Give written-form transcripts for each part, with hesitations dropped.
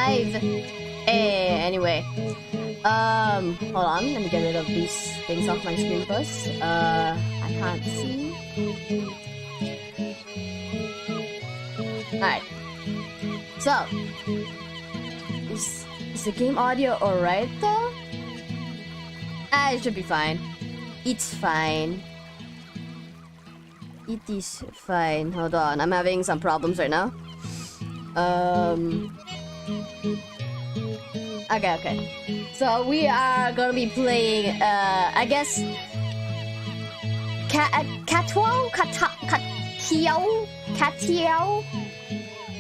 alive. Anyway. Hold on. Let me get rid of these things off my screen first. I can't see. Alright. So. Is the game audio alright though? It should be fine. It's fine. It is fine. Hold on. I'm having some problems right now. Okay. So we are gonna be playing, I guess, Cateau?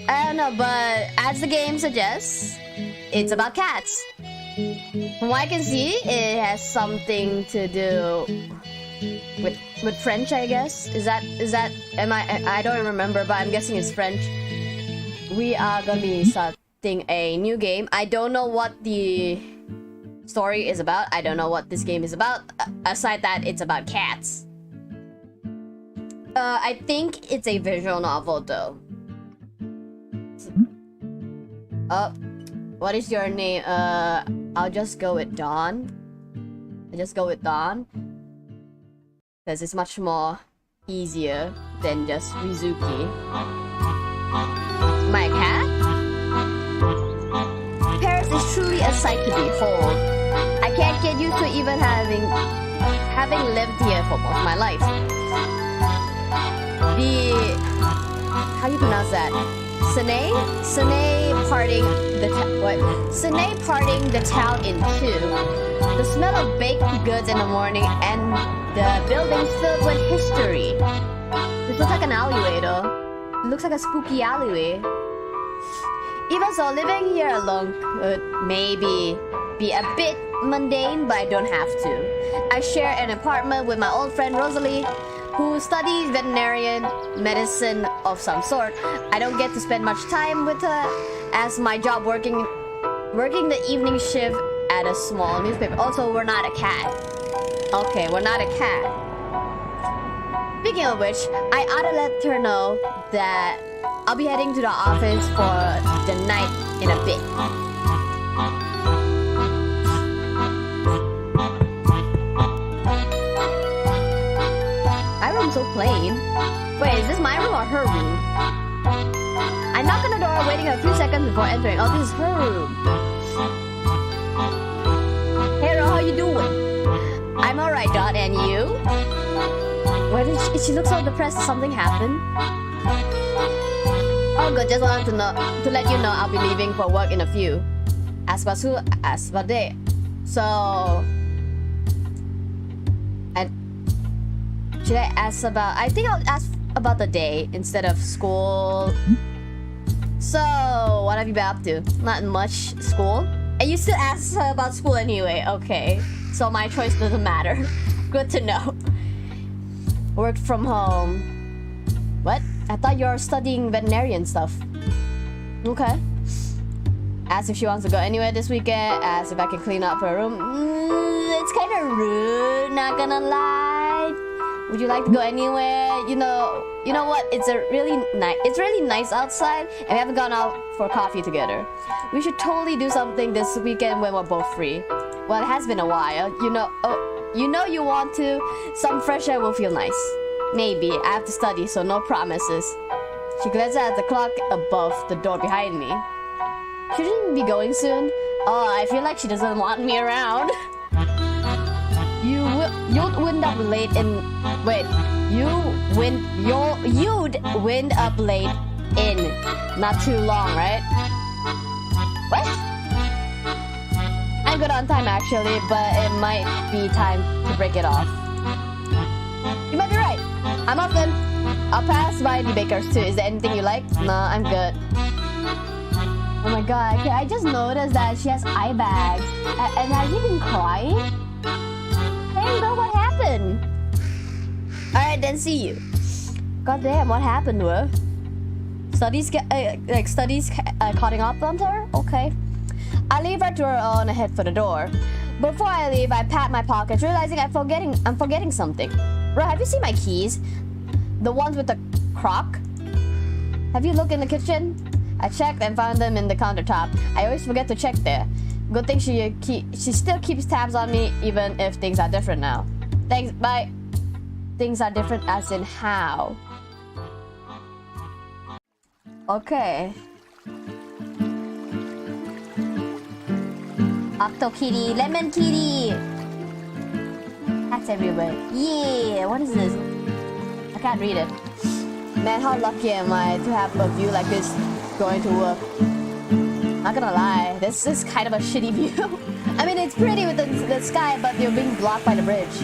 I don't know, but as the game suggests, it's about cats. From what I can see, it has something to do with French, I guess. Is that I don't remember, but I'm guessing it's French. We are gonna be starting a new game. I don't know what the story is about. I don't know what this game is about. Aside that, it's about cats. I think it's a visual novel though. What is your name? I'll just go with Dawn. Because it's much more easier than just Rizuki. My cat? Paris is truly a sight to behold. I can't get used to even having lived here for most of my life. How do you pronounce that? Sine parting the town in two. The smell of baked goods in the morning and the buildings filled with history. This looks like an alleyway though. It looks like a spooky alleyway. Even so, living here alone could maybe be a bit mundane, but I don't have to. I share an apartment with my old friend Rosalie, who studies veterinarian medicine of some sort. I don't get to spend much time with her as my job working the evening shift at a small newspaper. Also, we're not a cat. Okay, we're not a cat. Speaking of which, I ought to let her know that I'll be heading to the office for the night in a bit. My room's so plain. Wait, is this my room or her room? I knock on the door, waiting a few seconds before entering. Oh, this is her room. Hey, Ro, how you doing? I'm alright, Dot, and you? Why did she look so depressed? Something happened? Oh, good. Just wanted to let you know I'll be leaving for work in a few. Ask about who? Ask about day. So, should I ask about? I think I'll ask about the day instead of school. So, what have you been up to? Not much. School? And you still ask her about school anyway. Okay. So my choice doesn't matter. Good to know. Worked from home. What? I thought you were studying veterinarian stuff. Okay. Asked if she wants to go anywhere this weekend. Asked if I can clean up her room. It's kind of rude, not gonna lie. Would you like to go anywhere? You know what? It's really nice outside, and we haven't gone out for coffee together. We should totally do something this weekend when we're both free. Well, it has been a while. You know you want to. Some fresh air will feel nice. Maybe. I have to study, so no promises. She glances at the clock above the door behind me. Shouldn't be going soon? Oh, I feel like she doesn't want me around. You'd wind up late in... Wait. You'd wind up late in not too long, right? What? I'm good on time actually, but it might be time to break it off. You might be right. I'm off then. I'll pass by the baker's too. Is there anything you like? No, I'm good. Oh my god, okay, I just noticed that she has eye bags. And has she been crying? Hey girl, what happened? Alright, then see you. God damn, what happened to her? Studies cutting up on her? Okay. I leave her to her own and head for the door. Before I leave, I pat my pockets, realizing I'm forgetting something. Bro, have you seen my keys? The ones with the crock? Have you looked in the kitchen? I checked and found them in the countertop. I always forget to check there. Good thing she still keeps tabs on me even if things are different now. Thanks, bye. Things are different as in how? Okay. Octo kitty, lemon kitty. Cats everywhere. Yeah, what is this? I can't read it. Man, how lucky am I to have a view like this going to work. Not gonna lie, this is kind of a shitty view. I mean, it's pretty with the sky, but you're being blocked by the bridge.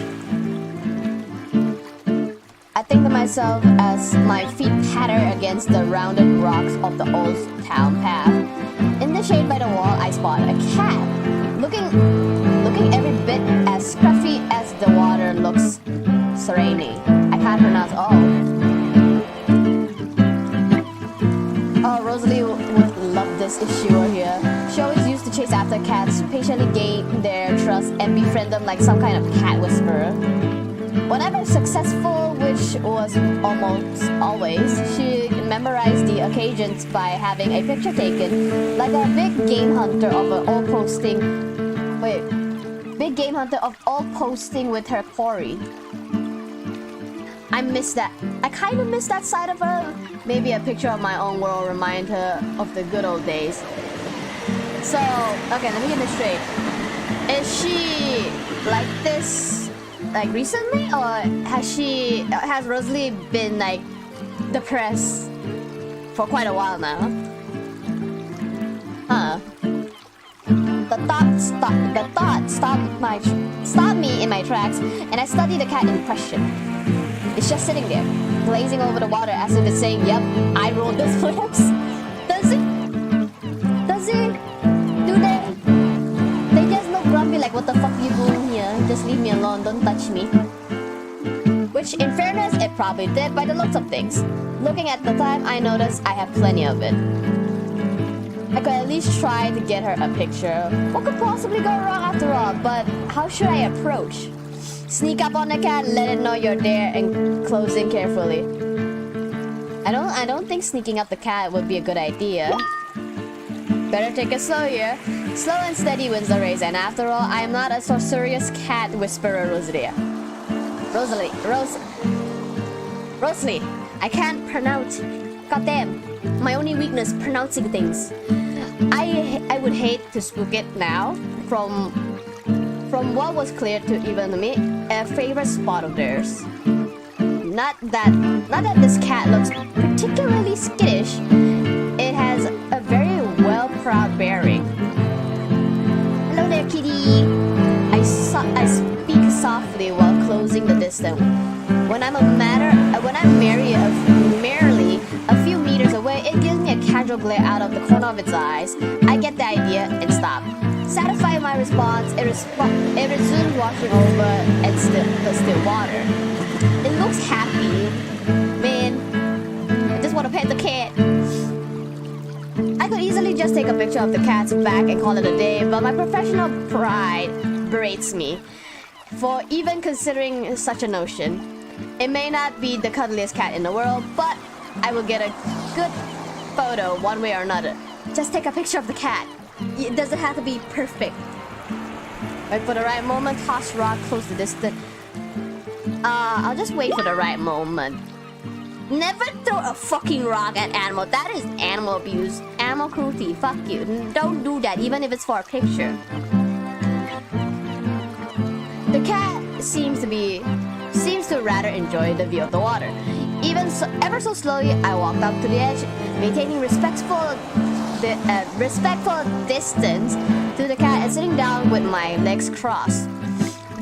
I think to myself as my feet patter against the rounded rocks of the old town path. In the shade by the wall, I spot a cat. Looking every bit as scruffy as the water looks serene. I can't pronounce Oh, Rosalie would love this if she were here. She always used to chase after cats, patiently gain their trust, and befriend them like some kind of cat whisperer. Whenever successful, which was almost always, she memorized the occasions by having a picture taken, like a big game hunter of all posting. Big game hunter of all posting with her quarry. I miss that. I kind of miss that side of her. Maybe a picture of my own world remind her of the good old days. So, okay, let me get this straight. Is she like this, like recently, or has Rosalie been like depressed for quite a while now? Huh. The thought stopped me in my tracks, and I studied the cat in question. It's just sitting there, glazing over the water as if it's saying, "Yep, I rolled this place." Does it? Does it? Do they? They just look grumpy like, "What the fuck you doing here? Just leave me alone, don't touch me." Which, in fairness, it probably did by the looks of things. Looking at the time, I noticed I have plenty of it. I could at least try to get her a picture. What could possibly go wrong after all? But how should I approach? Sneak up on the cat, let it know you're there, and close in carefully. I don't think sneaking up the cat would be a good idea. Better take it slow here. Slow and steady wins the race, and after all, I am not a sorcerous cat whisperer, Rosalie. Rosalie, I can't pronounce. Goddamn, my only weakness, pronouncing things. I would hate to spook it now. From what was clear to even me, a favorite spot of theirs. Not that this cat looks particularly skittish. It has a very proud bearing. Hello there, kitty. I speak softly while closing the distance. When I'm merely a few meters away, it gives me a casual glare out of the corner of its eyes. I get the idea and stop. Satisfied my response, it resumes washing over and the still water. It looks happy. Man, I just want to pet the cat. I could easily just take a picture of the cat's back and call it a day, but my professional pride berates me for even considering such a notion. It may not be the cuddliest cat in the world, but I will get a good photo one way or another. Just take a picture of the cat. It doesn't have to be perfect. Wait for the right moment, toss rock, close the distance. I'll just wait for the right moment. Never throw a fucking rock at animal. That is animal abuse. Animal cruelty. Fuck you. Don't do that, even if it's for a picture. The cat seems to rather enjoy the view of the water. Ever so slowly, I walked up to the edge, maintaining respectful distance to the cat and sitting down with my legs crossed.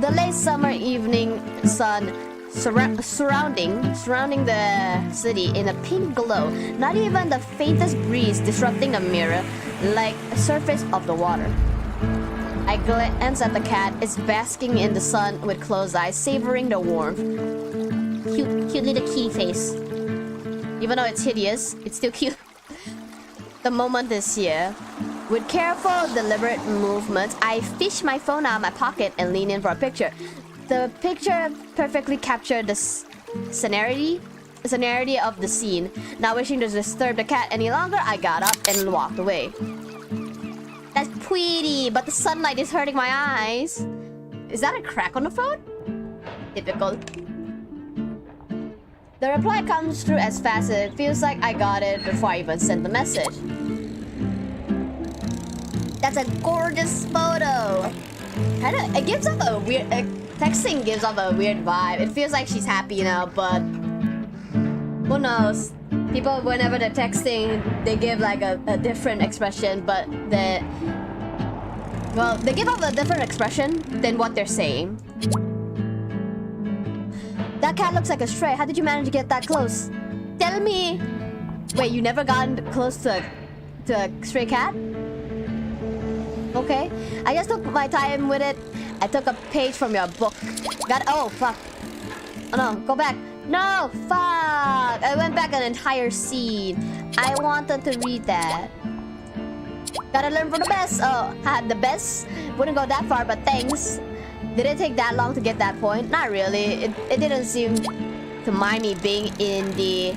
The late summer evening sun surrounding the city in a pink glow. Not even the faintest breeze disrupting the mirror like a surface of the water. I glance at the cat. It's basking in the sun with closed eyes, savoring the warmth. Cute little kitty face. Even though it's hideous, it's still cute. The moment is here. With careful, deliberate movements, I fish my phone out of my pocket and lean in for a picture. The picture perfectly captured the scenery scenario of the scene. Not wishing to disturb the cat any longer, I got up and walked away. That's pretty, but the sunlight is hurting my eyes. Is that a crack on the phone? Typical. The reply comes through as fast as it feels like I got it before I even sent the message. That's a gorgeous photo. It gives off a weird... texting gives off a weird vibe. It feels like she's happy, you know, but... who knows? People, whenever they're texting, they give like a different expression, but they give off a different expression than what they're saying. That cat looks like a stray. How did you manage to get that close? Tell me! Wait, you never gotten close to a stray cat? Okay. I just took my time with it. I took a page from your book. Oh, fuck. Oh no, go back. No, fuck! I went back an entire scene. I wanted to read that. Gotta learn from the best. Oh, the best? Wouldn't go that far, but thanks. Did it take that long to get that point? Not really. It didn't seem to mind me being in the...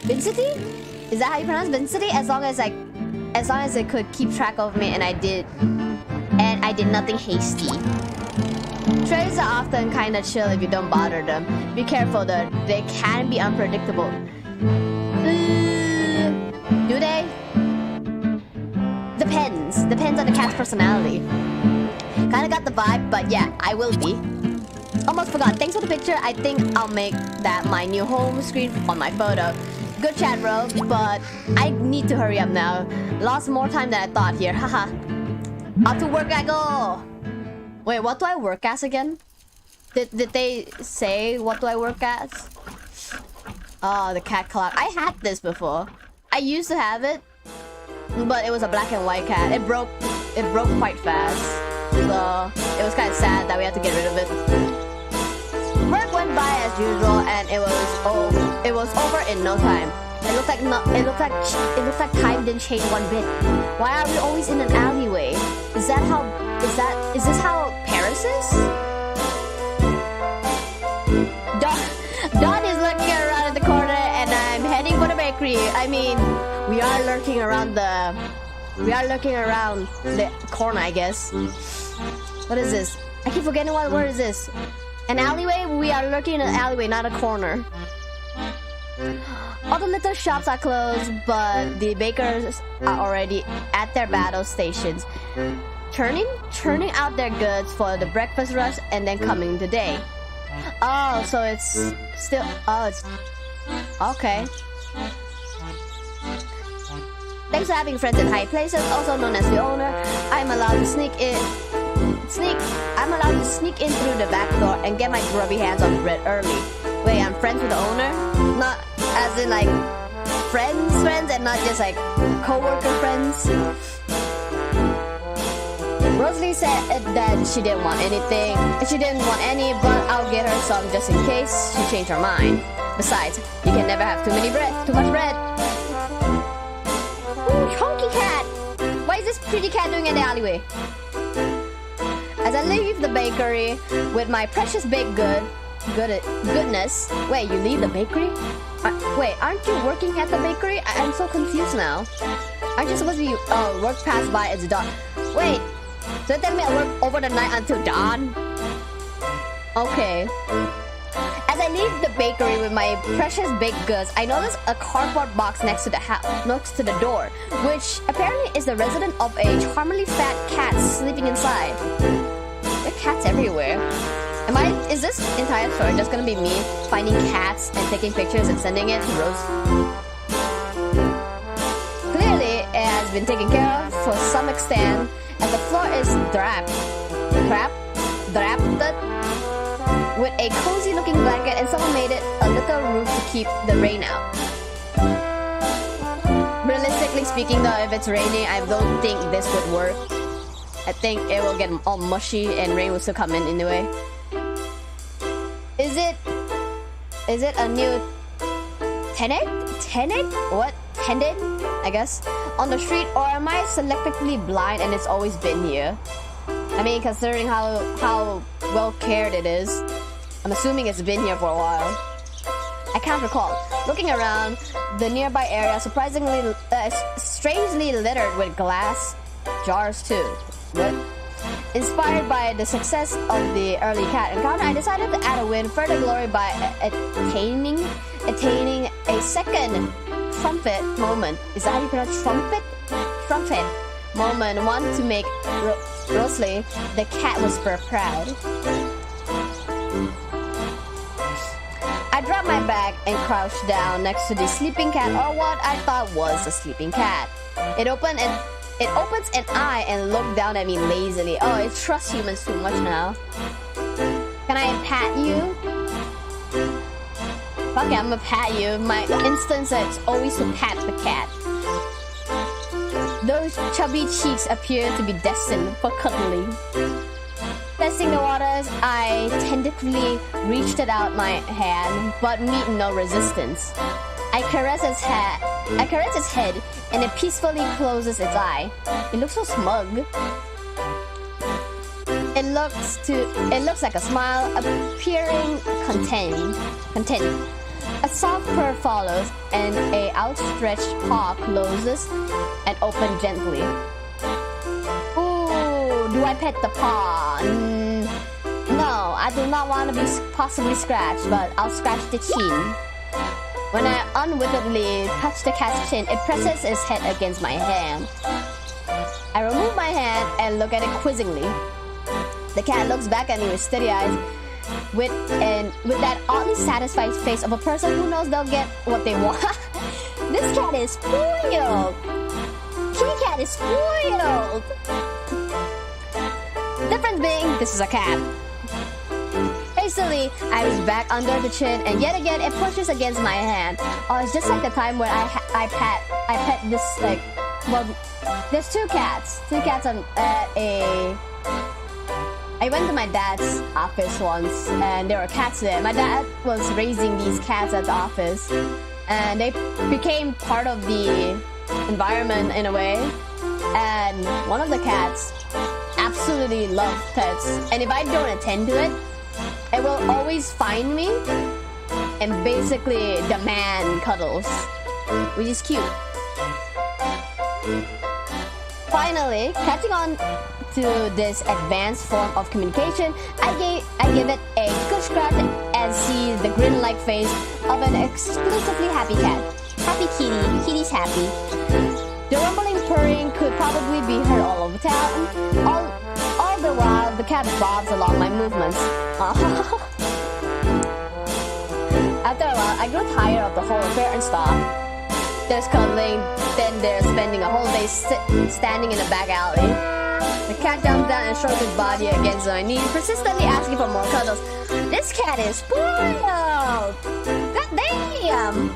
Vincity? Is that how you pronounce Vincity? As long as it could keep track of me, and I did nothing hasty. Strays are often kinda chill if you don't bother them. Be careful though, they can be unpredictable. Do they? Depends on the cat's personality. Kinda got the vibe, but yeah, I will be. Almost forgot. Thanks for the picture. I think I'll make that my new home screen on my photo. Good chat, bro, but I need to hurry up now. Lost more time than I thought here. Haha. Out to work I go. Wait, what do I work as again? Did they say what do I work as? Oh, the cat clock. I had this before. I used to have it, but it was a black and white cat. It broke quite fast. So it was kind of sad that we had to get rid of it. Work went by as usual, and it was over in no time. It looked like time didn't change one bit. Why are we always in an alleyway? Is this how Paris is? Dawn is lurking around in the corner, and I'm heading for the bakery. I mean, we are lurking around the corner, I guess. What is this? I keep forgetting what word is this. An alleyway? We are lurking in an alleyway, not a corner. All the little shops are closed, but the bakers are already at their battle stations, churning out their goods for the breakfast rush and then coming the day. Oh, so it's still... Oh, it's... Okay. Thanks for having friends in high places, also known as the owner. I'm allowed to sneak in through the back door and get my grubby hands on bread early. Wait, I'm friends with the owner? Not as in like friends and not just like co-worker friends. Rosalie said that she didn't want anything. She didn't want any, but I'll get her some just in case she changed her mind. Besides, you can never have too much bread. Ooh, chunky cat! What is this pretty cat doing in the alleyway? As I leave the bakery with my precious baked goodness. Wait, you leave the bakery? Wait, aren't you working at the bakery? I'm so confused now. Aren't you supposed to be work passed by as dawn? Wait, so tell me I work over the night until dawn? Okay. As I leave the bakery with my precious baked goods, I notice a cardboard box next to the door, which apparently is the resident of a charmingly fat cat sleeping inside. There are cats everywhere. Is this entire story just gonna be me finding cats and taking pictures and sending it to Rose? Clearly, it has been taken care of for some extent, as the floor is draped with a cozy looking blanket, and someone made it a little roof to keep the rain out. Realistically speaking though, if it's raining, I don't think this would work. I think it will get all mushy and rain will still come in anyway. Is it a new tenant? What? Tenant? I guess? On the street, or am I selectively blind and it's always been here? I mean, considering how well cared it is, I'm assuming it's been here for a while. I can't recall. Looking around, the nearby area strangely littered with glass jars too. What? Inspired by the success of the early cat encounter, I decided to add a win further glory by attaining a second trumpet moment. Is that how you pronounce trumpet? Trumpet moment. One to make Rosalie, the cat whisperer, proud. I dropped my bag and crouched down next to the sleeping cat, or what I thought was a sleeping cat. It opens an eye and looked down at me lazily. Oh, it trusts humans too much now. Can I pat you? Fuck it, I'm gonna pat you. My instinct is always to pat the cat. Those chubby cheeks appear to be destined for cuddling. Testing the waters, I tentatively reached it out my hand, but meet no resistance. I caress its head, and it peacefully closes its eye. It looks so smug. It looks like a smile, appearing content. A soft purr follows, and a outstretched paw closes and opens gently. Ooh, do I pet the paw? No, I do not want to be possibly scratched, but I'll scratch the chin. When I unwittingly touch the cat's chin, it presses its head against my hand. I remove my hand and look at it quizzingly. The cat looks back at me with steady eyes, with that oddly satisfied face of a person who knows they'll get what they want. This cat is spoiled. Kitty cat is spoiled. Difference being, this is a cat. Hastily, I reach back under the chin, and yet again it pushes against my hand. Oh, it's just like the time when I pet this, like, well, there's two cats I went to my dad's office once, and there were cats there. My dad was raising these cats at the office, and they became part of the environment in a way. And one of the cats absolutely loves pets, and if I don't attend to it, it will always find me and basically demand cuddles, which is cute. Finally, catching on to this advanced form of communication, I give it a good scratch and see the grin-like face of an exclusively happy cat. Happy kitty, kitty's happy. The rumbling purring could probably be heard all over town. All the while, the cat bobs along my movements. After a while, I grew tired of the whole affair and stopped. There's cuddling, then there's spending a whole day standing in a back alley. The cat jumps down and strokes his body against my knee, persistently asking for more cuddles. This cat is spoiled! God damn!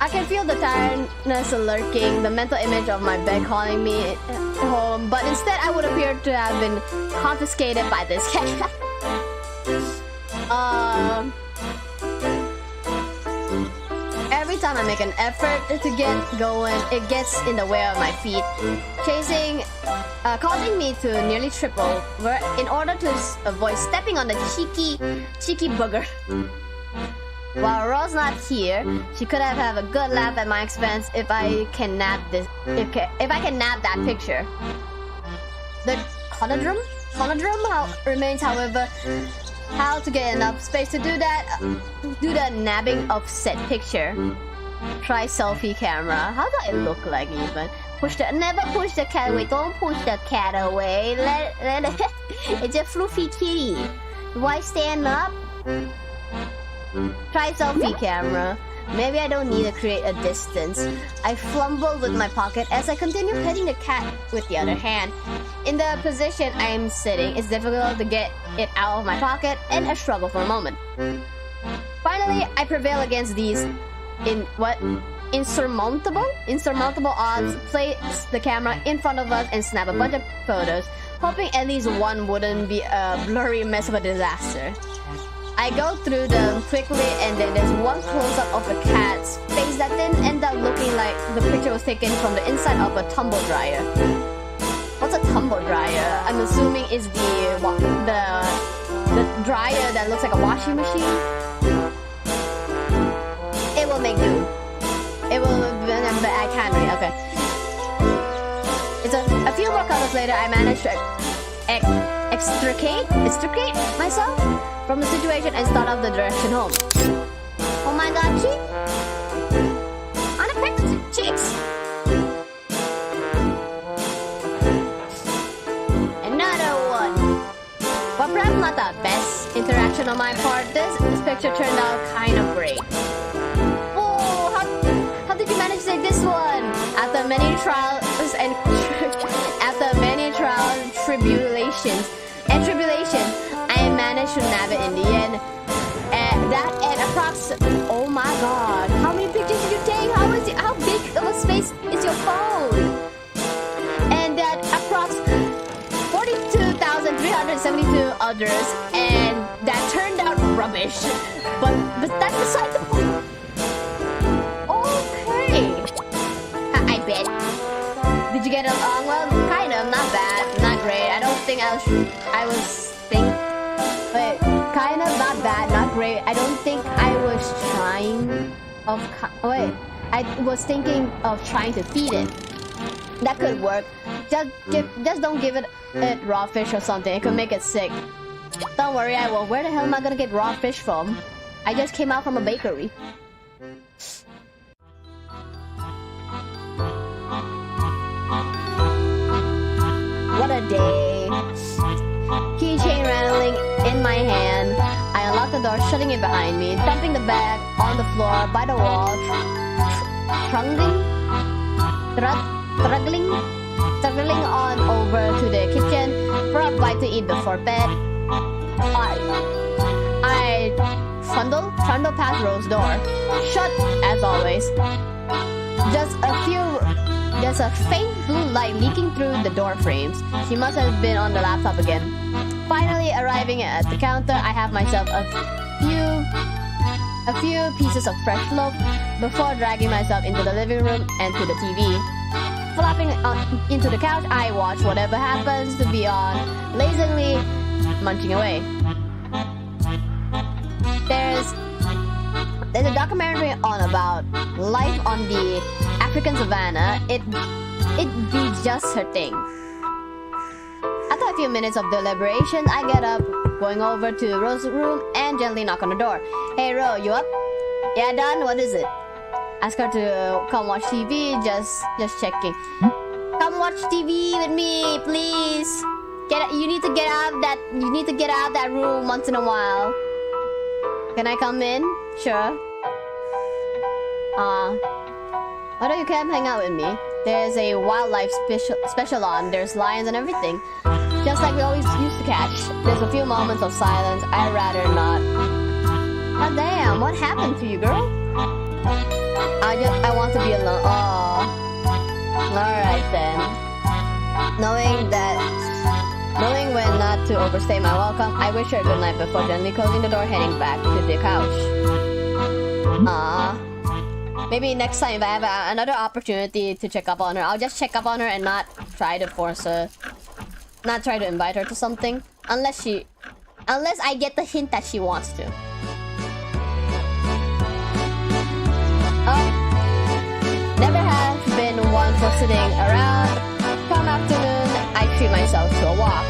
I can feel the tiredness lurking, the mental image of my bed calling me home, but instead I would appear to have been confiscated by this cat. Every time I make an effort to get going, it gets in the way of my feet, causing me to nearly trip over in order to avoid stepping on the cheeky booger. While Ro's not here, she could have a good laugh at my expense if I can nab that picture. The conundrum remains, however, how to get enough space to do the nabbing of said picture. Try selfie camera. How do I look like even? Never push the cat away. Don't push the cat away. Let it. It's a fluffy kitty. Why stand up? Try selfie camera. Maybe I don't need to create a distance. I fumble with my pocket as I continue petting the cat with the other hand. In the position I am sitting, it's difficult to get it out of my pocket, and I struggle for a moment. Finally, I prevail against these insurmountable odds, place the camera in front of us and snap a bunch of photos, hoping at least one wouldn't be a blurry mess of a disaster. I go through them quickly, and then there's one close-up of the cat's face that didn't end up looking like the picture was taken from the inside of a tumble dryer. What's a tumble dryer? I'm assuming is the dryer that looks like a washing machine. It will, but I can't read. Okay. It's a few more colors later. I managed to extricate myself from the situation and start off the direction home. Oh my God, cheek! Unexpected cheeks. Another one. But perhaps not the best interaction on my part. This picture turned out kind of great. How did you manage to take this one? After many trials and tribulations, I managed to nab it in the end. And that at approximately, oh my God, how many pictures did you take? How big of a space is your phone? And that approximately 42,372 others, and that turned out rubbish. But that's beside the point. Okay. I bet. Did you get along well? Kind of, not bad, not great. I don't think but kind of not bad, not great. I don't think I was I was thinking of trying to feed it. That could work. Just don't give it raw fish or something. It could make it sick. Don't worry, I will. Where the hell am I gonna get raw fish from? I just came out from a bakery. What a day. Keychain rattling in my hand. I unlocked the door, shutting it behind me, dumping the bag on the floor by the wall, struggling on over to the kitchen for a bite to eat before bed. I trundle past Rose's door, shut as always. There's a faint blue light leaking through the door frames. She must have been on the laptop again. Finally arriving at the counter, I have myself a few pieces of fresh loaf before dragging myself into the living room and to the TV. Flopping into the couch, I watch whatever happens to be on, lazily munching away. There's a documentary on about life on the African savannah. It be just her thing. After a few minutes of deliberation, I get up, going over to Rose's room and gently knock on the door. Hey Ro, you up? Yeah, done. What is it? Ask her to come watch TV. Just checking. Come watch TV with me, please. You need to get out of that room once in a while. Can I come in? Sure. Why don't you come hang out with me? There's a wildlife special on. There's lions and everything. Just like we always used to catch. There's a few moments of silence. I'd rather not. Oh damn, what happened to you, girl? I want to be alone. Oh. Alright then. Knowing when not to overstay my welcome, I wish her a good night before gently closing the door, heading back to the couch. Maybe next time if I have another opportunity to check up on her, I'll just check up on her and not try to force her. Not try to invite her to something. Unless I get the hint that she wants to. Never have been one for sitting around. Come afternoon, I treat myself to a walk.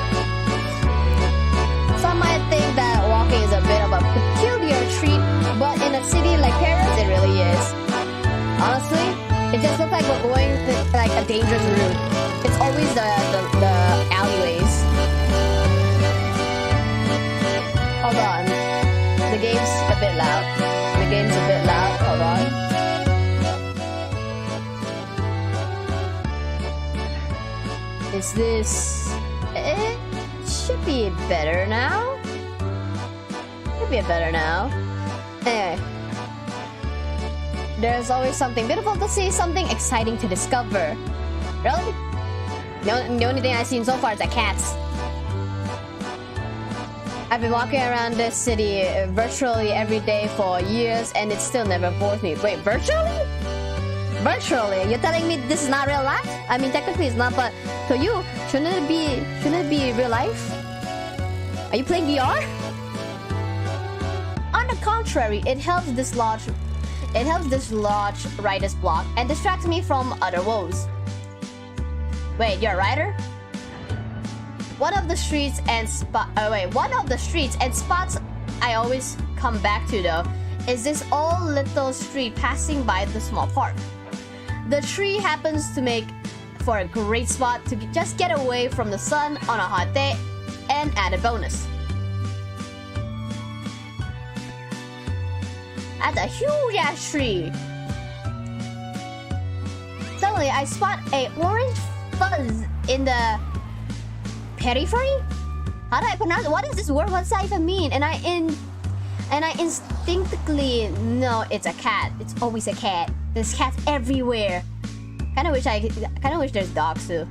Some might think that walking is a bit of a peculiar treat, but in a city like Paris, it really is. Honestly, it just looks like we're going like a dangerous route. It's always the alleyways. Hold on. The game's a bit loud. Hold on. Is this... It should be better now. Anyway. There's always something beautiful to see, something exciting to discover. Really? The only thing I've seen so far is the cats. I've been walking around this city virtually every day for years and it still never bores me. Wait, virtually? Virtually? You're telling me this is not real life? I mean, technically it's not, but to you, shouldn't it be real life? Are you playing VR? On the contrary, it helps dislodge It helps dislodge writer's block and distracts me from other woes. Wait, you're a writer? One of the streets and spots I always come back to though is this old little street passing by the small park. The tree happens to make for a great spot to just get away from the sun on a hot day, and added bonus. That's a huge ass tree. Suddenly I spot a orange fuzz in the periphery? How do I pronounce it? What is this word? What does that even mean? And I instinctively know it's a cat. It's always a cat. There's cats everywhere. Kinda wish there's dogs too.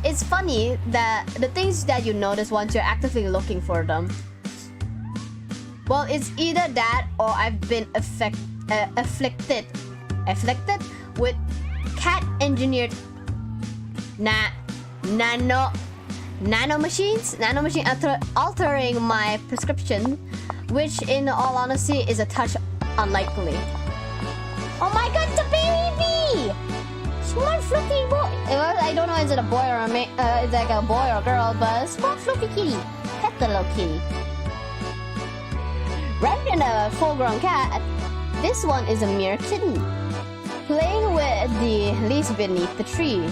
It's funny that the things that you notice once you're actively looking for them. Well, it's either that or I've been afflicted with cat-engineered nano machines altering my prescription, which in all honesty is a touch unlikely. Oh my god, it's a baby! Small fluffy boy. Well, I don't know is it a boy or a man, it's like a boy or a girl, but a small fluffy kitty. Pet the little kitty. Rather than a full-grown cat, this one is a mere kitten, playing with the leaves beneath the tree.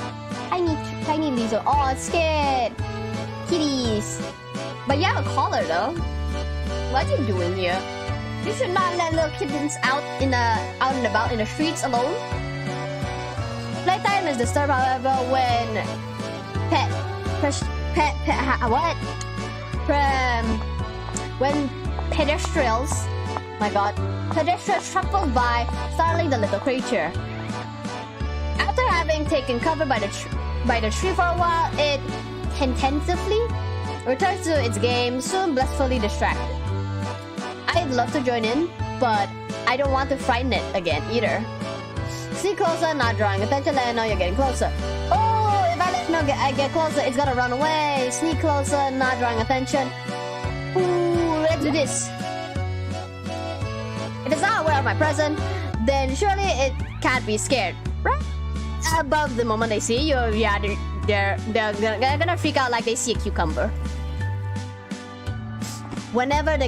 Tiny leaves. Oh, it's scared. Kitties. But you have a collar though. What are you doing here? You should not let little kittens out and about in the streets alone. Playtime is disturbed, however, when when pedestrians shuffle by, startling the little creature. After having taken cover by the tree for a while, it tentatively returns to its game, soon blissfully distracted. I'd love to join in, but I don't want to frighten it again either. Sneak closer, not drawing attention, let it know you're getting closer. Oh, if I let it know I get closer, it's gonna run away. Sneak closer, not drawing attention. Ooh, let's do this. If it's not aware of my presence, then surely it can't be scared, right? Above the moment they see you, yeah, they're gonna freak out like they see a cucumber. Whenever the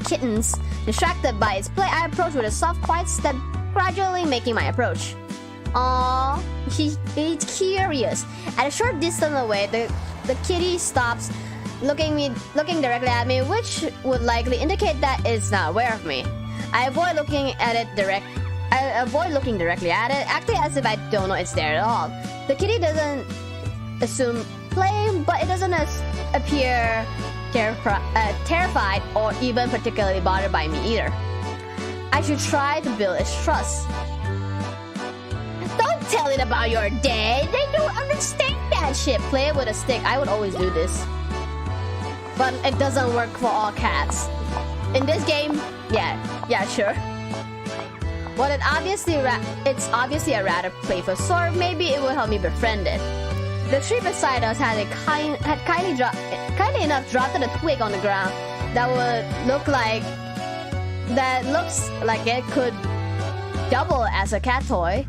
kittens distracted by its play, I approach with a soft, quiet step, gradually making my approach. Aww, he's curious. At a short distance away, the kitty stops, looking directly at me, which would likely indicate that it's not aware of me. I avoid looking directly at it, acting as if I don't know it's there at all. The kitty doesn't assume play, but it doesn't appear terrified or even particularly bothered by me either. I should try to build its trust. Don't tell it about your day. They don't understand that shit. Play it with a stick. I would always do this. But it doesn't work for all cats. In this game, yeah, sure. Well, it's obviously a rather playful sort. Maybe it will help me befriend it. The tree beside us had kindly enough dropped a twig on the ground that looks like it could double as a cat toy.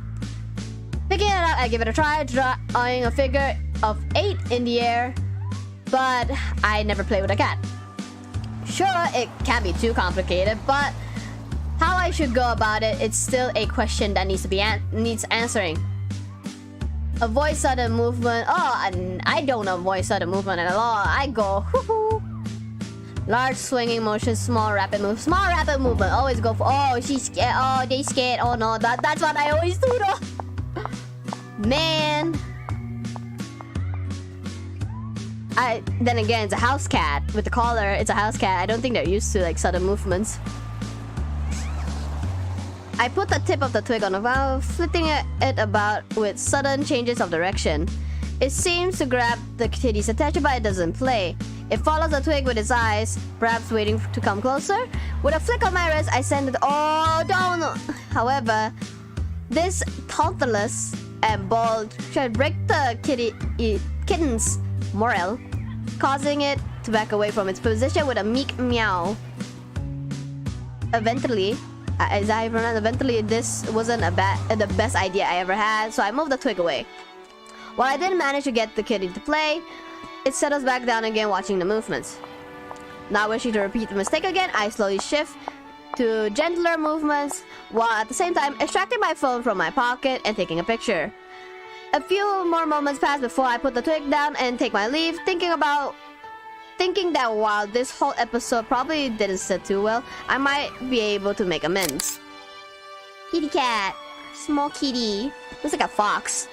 Picking it up, I give it a try, drawing a figure of 8 in the air, but I never play with a cat. Sure, it can't be too complicated, but how I should go about it's still a question that needs answering. Avoid sudden movement. Oh, I don't avoid sudden movement at all. I go hoo-hoo. Large swinging motion, small rapid move. Small rapid movement. Always go for. Oh, she's scared. Oh, they scared. Oh no, that's what I always do though. Man. Then again, it's a house cat with the collar. It's a house cat. I don't think they're used to like sudden movements. I put the tip of the twig on the ground, flipping it about with sudden changes of direction. It seems to grab the kitty's attention, but it doesn't play. It follows the twig with its eyes, perhaps waiting to come closer. With a flick of my wrist, I send it. Oh, don't! However, this thoughtless and bold should break the kitten's morale, causing it to back away from its position with a meek meow. Eventually, as I remember, eventually this wasn't the best idea I ever had, so I moved the twig away. While I didn't manage to get the kitty to play, it settles back down again watching the movements. Not wishing to repeat the mistake again, I slowly shift to gentler movements while at the same time extracting my phone from my pocket and taking a picture. A few more moments pass before I put the twig down and take my leave, thinking that while this whole episode probably didn't sit too well, I might be able to make amends. Kitty cat. Small kitty. Looks like a fox.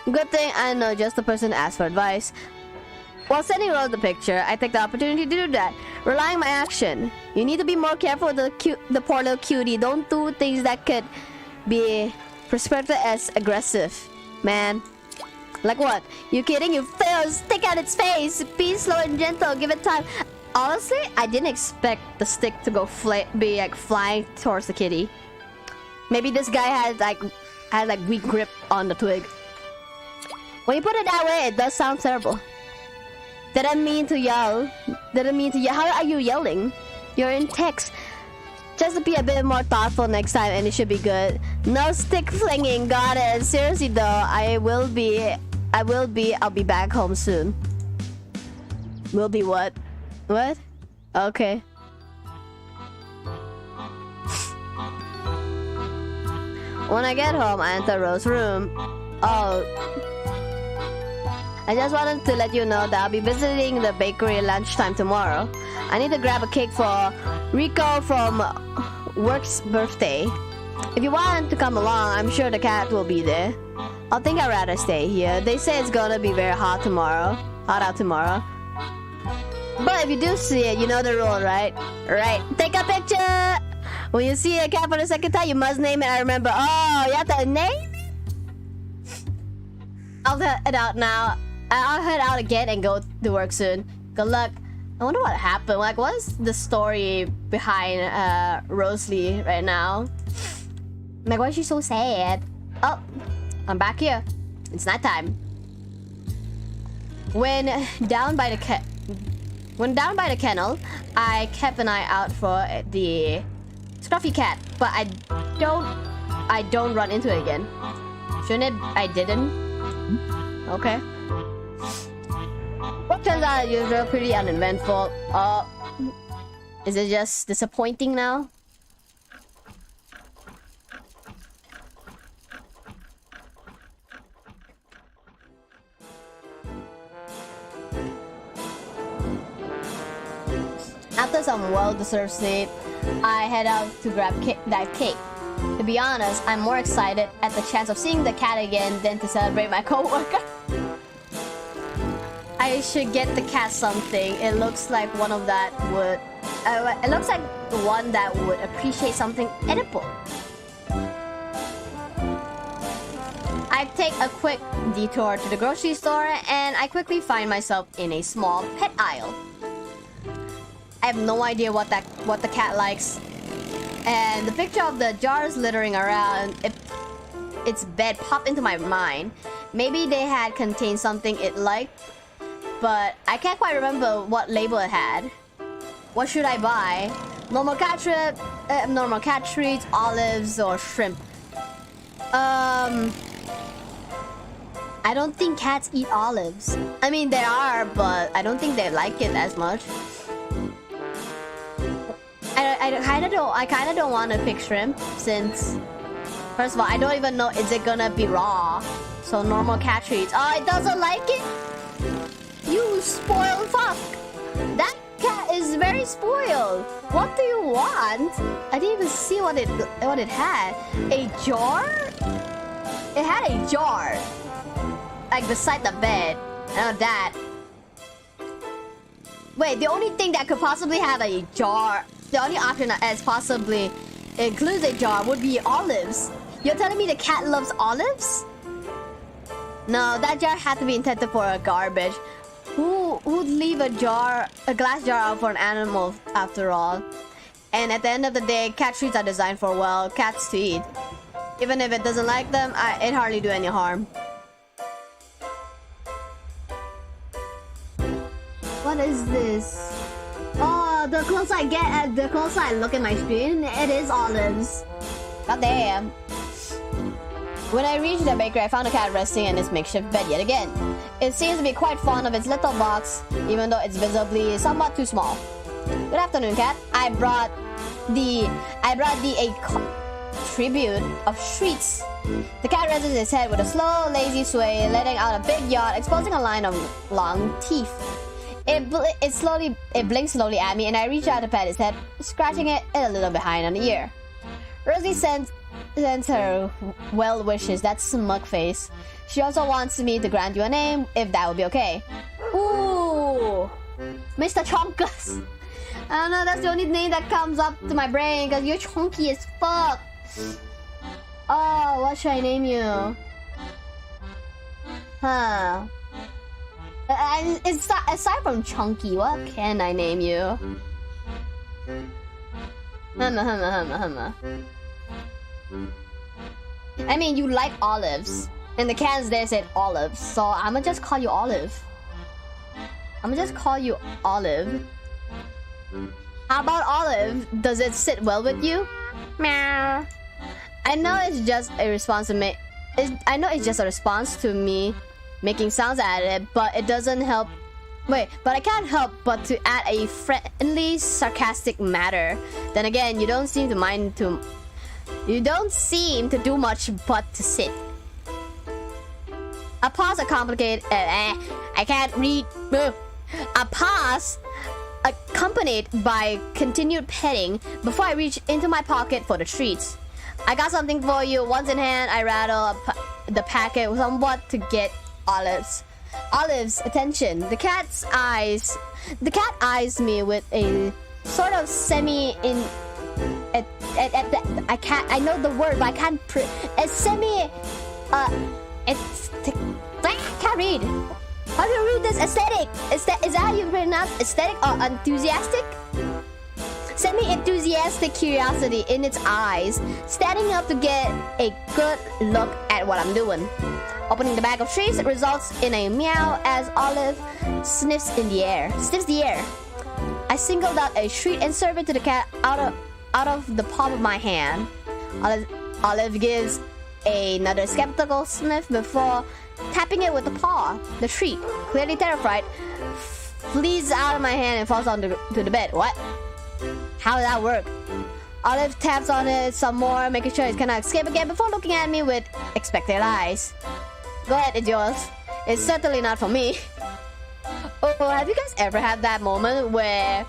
Good thing I know just the person to ask for advice. While sending Rose the picture, I take the opportunity to do that, relying my action. You need to be more careful with the poor little cutie. Don't do things that could be perceived as aggressive, man. Like what? You kidding? You fail. Stick out its face. Be slow and gentle. Give it time. Honestly, I didn't expect the stick to go be like flying towards the kitty. Maybe this guy had like weak grip on the twig. When you put it that way, it does sound terrible. Didn't mean to yell. How are you yelling? You're in text. Just to be a bit more thoughtful next time and it should be good. No stick flinging, got it. Seriously though, I'll be back home soon. Will be what? What? Okay. When I get home, I enter Rose's room. Oh. I just wanted to let you know that I'll be visiting the bakery at lunchtime tomorrow. I need to grab a cake for Rico from work's birthday. If you want to come along, I'm sure the cat will be there. I think I'd rather stay here. They say it's gonna be very hot out tomorrow. But if you do see it, you know the rule, right? Right. Take a picture! When you see a cat for the second time, you must name it. I remember. Oh, you have to name it? I'll head out now. I'll head out again and go to work soon. Good luck. I wonder what happened. Like, what's the story behind Rosalie right now? Like, why is she so sad? Oh, I'm back here. It's nighttime. When down by the kennel, I kept an eye out for the scruffy cat, but I don't run into it again. Shouldn't it? I didn't. Okay. What turns out usually pretty uneventful. Is it just disappointing now? After some well-deserved sleep, I head out to grab that cake. To be honest, I'm more excited at the chance of seeing the cat again than to celebrate my coworker. I should get the cat something. It looks like one of that would. It looks like the one that would appreciate something edible. I take a quick detour to the grocery store and I quickly find myself in a small pet aisle. I have no idea what the cat likes, and the picture of the jars littering around its bed popped into my mind. Maybe they had contained something it liked, but I can't quite remember what label it had. What should I buy? Normal cat treats, olives, or shrimp? I don't think cats eat olives. I mean, they are, but I don't think they like it as much. I kind of don't want to pick shrimp since, first of all, I don't even know is it gonna be raw. So normal cat treats. Oh, it doesn't like it? You spoiled fuck! That cat is very spoiled. What do you want? I didn't even see what it had. A jar? It had a jar, like beside the bed. Now that. Wait, the only thing that could possibly have a jar, the only option that is possibly includes a jar would be olives. You're telling me the cat loves olives? No, that jar had to be intended for a garbage. Who'd leave a glass jar out for an animal after all? And at the end of the day, cat treats are designed for, well, cats to eat. Even if it doesn't like them, it hardly do any harm. What is this? Oh, the closer I get, the closer I look at my screen, it is olives. God damn. When I reached the bakery, I found the cat resting in its makeshift bed yet again. It seems to be quite fond of its little box, even though it's visibly somewhat too small. Good afternoon, cat. I brought thee a tribute of treats. The cat rests its head with a slow, lazy sway, letting out a big yawn, exposing a line of long teeth. It blinks slowly at me, and I reach out to pat its head, scratching it a little behind on the ear. Rosie sends her well wishes, that smug face. She also wants me to grant you a name, if that would be okay. Ooh, Mr. Chonkus. I don't know, that's the only name that comes up to my brain, because you're chunky as fuck. Oh, what should I name you? Huh. Aside from chunky, what can I name you? I mean, you like olives. And the cans there said olives, so I'ma just call you Olive. How about Olive? Does it sit well with you? Meow. I know it's just a response to me. I know it's just a response to me making sounds at it, but it doesn't help. Wait, but I can't help but to add a friendly, sarcastic matter. Then again, you don't seem to do much but to sit. A pause accompanied accompanied by continued petting before I reach into my pocket for the treats. I got something for you. Once in hand, I rattle the packet somewhat to get Olive's attention. The cat eyes me with a sort of I know the word, but I can't I can't read. How do you read this? Aesthetic. Is that how you pronounce aesthetic or enthusiastic? Semi-enthusiastic curiosity in its eyes, standing up to get a good look at what I'm doing. Opening the bag of treats results in a meow as Olive sniffs the air. I singled out a treat and serve it to the cat out of the palm of my hand. Olive gives another skeptical sniff before tapping it with a paw. The treat, clearly terrified, flees out of my hand and falls onto the bed. What? How does that work? Olive taps on it some more, making sure it cannot escape again before looking at me with expectant eyes. Go ahead, it's yours. It's certainly not for me. Oh, have you guys ever had that moment where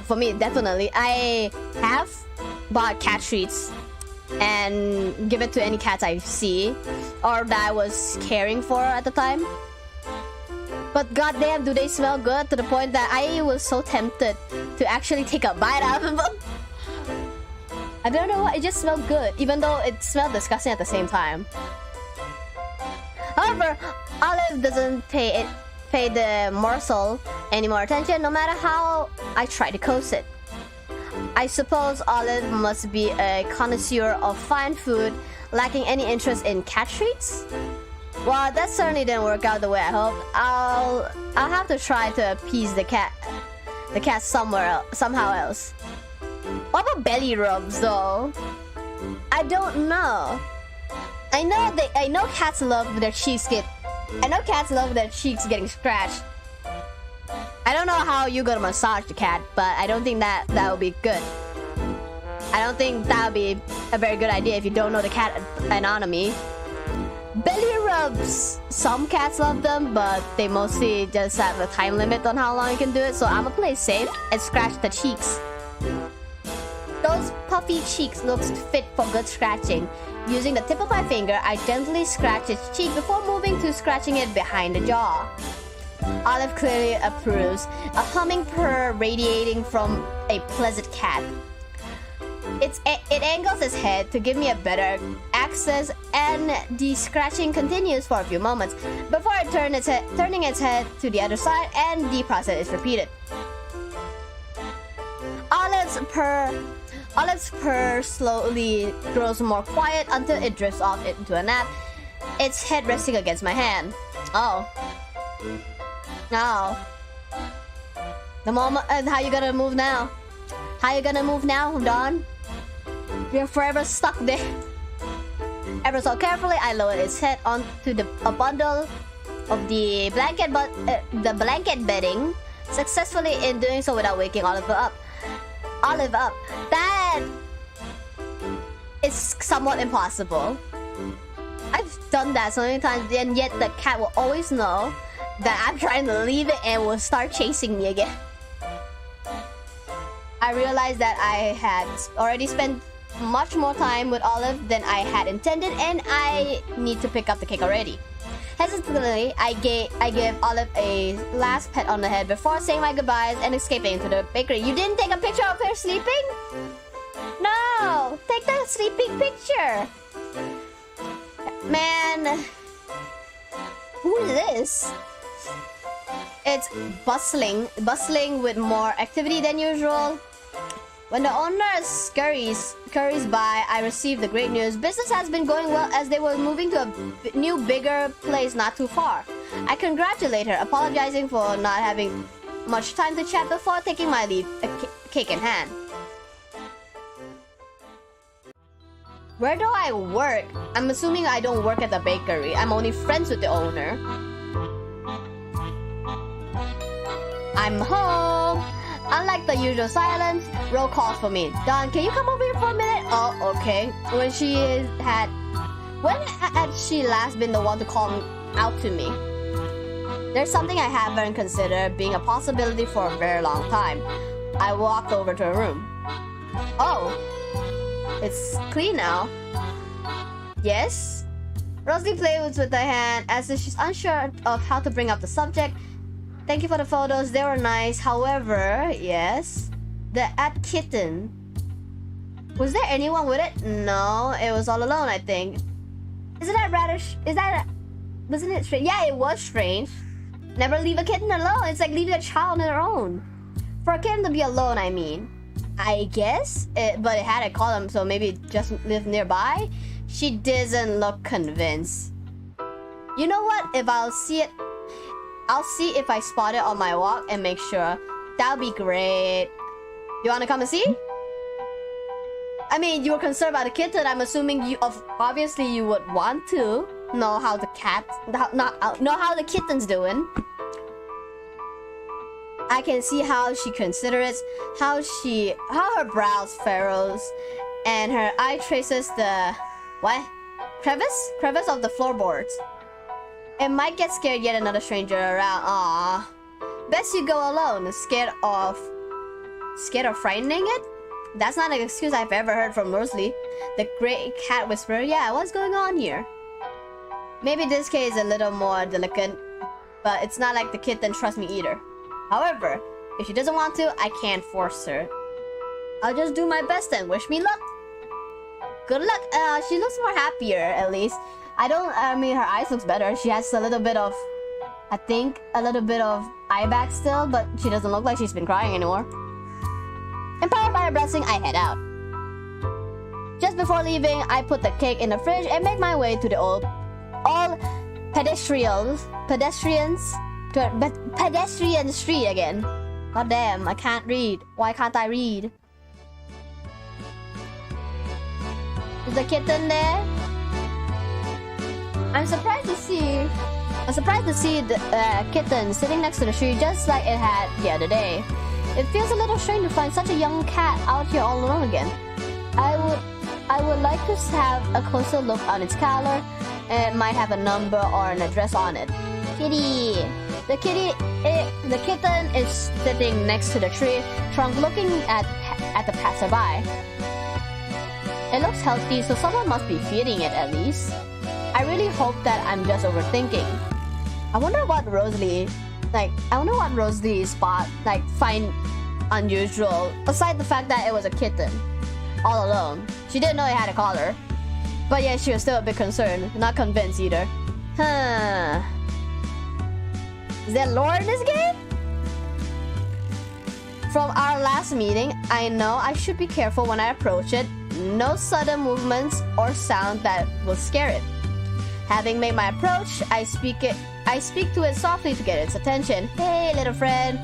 for me, definitely. I have bought cat treats and give it to any cats I see or that I was caring for at the time. But goddamn, do they smell good to the point that I was so tempted to actually take a bite out of them. I don't know, it just smelled good, even though it smelled disgusting at the same time. However, Olive doesn't pay the morsel any more attention, no matter how I try to coax it. I suppose Olive must be a connoisseur of fine food, lacking any interest in cat treats. Well, that certainly didn't work out the way I hoped. I'll have to try to appease the cat somehow else. What about belly rubs though? I don't know. I know cats love their cheeks getting scratched. I don't know how you're gonna massage the cat, but I don't think that would be good. I don't think that would be a very good idea if you don't know the cat anatomy. Belly rubs! Some cats love them, but they mostly just have a time limit on how long you can do it, so I'm gonna play safe and scratch the cheeks. Those puffy cheeks looks fit for good scratching. Using the tip of my finger, I gently scratch its cheek before moving to scratching it behind the jaw. Olive clearly approves, a humming purr radiating from a pleasant cat. It angles its head to give me a better access, and the scratching continues for a few moments before turning its head to the other side, and the process is repeated. Olive's purr slowly grows more quiet until it drifts off into a nap, its head resting against my hand. Oh. Now. The moment, and how you gonna move now? How you gonna move now, Dawn? You're forever stuck there. Ever so carefully, I lowered its head onto a bundle of the blanket bedding, successfully in doing so without waking Olive up. That is somewhat impossible. I've done that so many times, and yet the cat will always know that I'm trying to leave it and will start chasing me again. I realized that I had already spent much more time with Olive than I had intended, and I need to pick up the cake already. Hesitantly, I gave Olive a last pat on the head before saying my goodbyes and escaping into the bakery. You didn't take a picture of her sleeping? No! Take the sleeping picture! Man... Who is this? It's bustling with more activity than usual. When the owner scurries by, I receive the great news. Business has been going well as they were moving to a new, bigger place not too far. I congratulate her, apologizing for not having much time to chat before taking my leave, a cake in hand. Where do I work? I'm assuming I don't work at the bakery. I'm only friends with the owner. I'm home. Unlike the usual silence, Ro calls for me. Dawn, can you come over here for a minute? Oh, okay. When had she last been the one to call out to me? There's something I haven't considered being a possibility for a very long time. I walked over to her room. Oh, it's clean now. Yes? Rosalie plays with her hand as if she's unsure of how to bring up the subject. Thank you for the photos, they were nice. However, yes, the kitten. Was there anyone with it? No, it was all alone, I think. Wasn't it strange? Yeah, it was strange. Never leave a kitten alone. It's like leaving a child on their own. For a kitten to be alone, I mean. I guess, but it had a column, so maybe it just lived nearby. She doesn't look convinced. You know what? I'll see if I spot it on my walk and make sure. That'll be great. You wanna come and see? I mean, you were concerned about the kitten. I'm assuming obviously you would want to know how the kitten's doing. I can see how she considers, how her brows furrows, and her eye traces the crevice of the floorboards. It might get scared yet another stranger around. Ah, best you go alone. Scared of frightening it? That's not an excuse I've ever heard from Rosalie. The great cat whisperer. Yeah, what's going on here? Maybe this case is a little more delicate, but it's not like the kitten trusts me either. However, if she doesn't want to, I can't force her. I'll just do my best and wish me luck. Good luck. She looks more happier, at least. I mean, her eyes looks better. She has a little bit of, I think, a little bit of eye back still, but she doesn't look like she's been crying anymore. Empowered by her blessing, I head out. Just before leaving, I put the cake in the fridge and make my way to the all pedestrian street again. God damn, I can't read. Why can't I read? Is the kitten there? I'm surprised to see the kitten sitting next to the tree just like it had the other day. It feels a little strange to find such a young cat out here all alone again. I would like to have a closer look on its collar. It might have a number or an address on it. Kitty. The kitten is sitting next to the tree trunk looking at the passerby. It looks healthy, so someone must be feeding it at least. I really hope that I'm just overthinking. I wonder what Rosalie find unusual, aside the fact that it was a kitten, all alone. She didn't know it had a collar. But yeah, she was still a bit concerned, not convinced either. Huh. Is there lore in this game? From our last meeting, I know I should be careful when I approach it. No sudden movements or sound that will scare it. Having made my approach, I speak I speak to it softly to get its attention. Hey, little friend.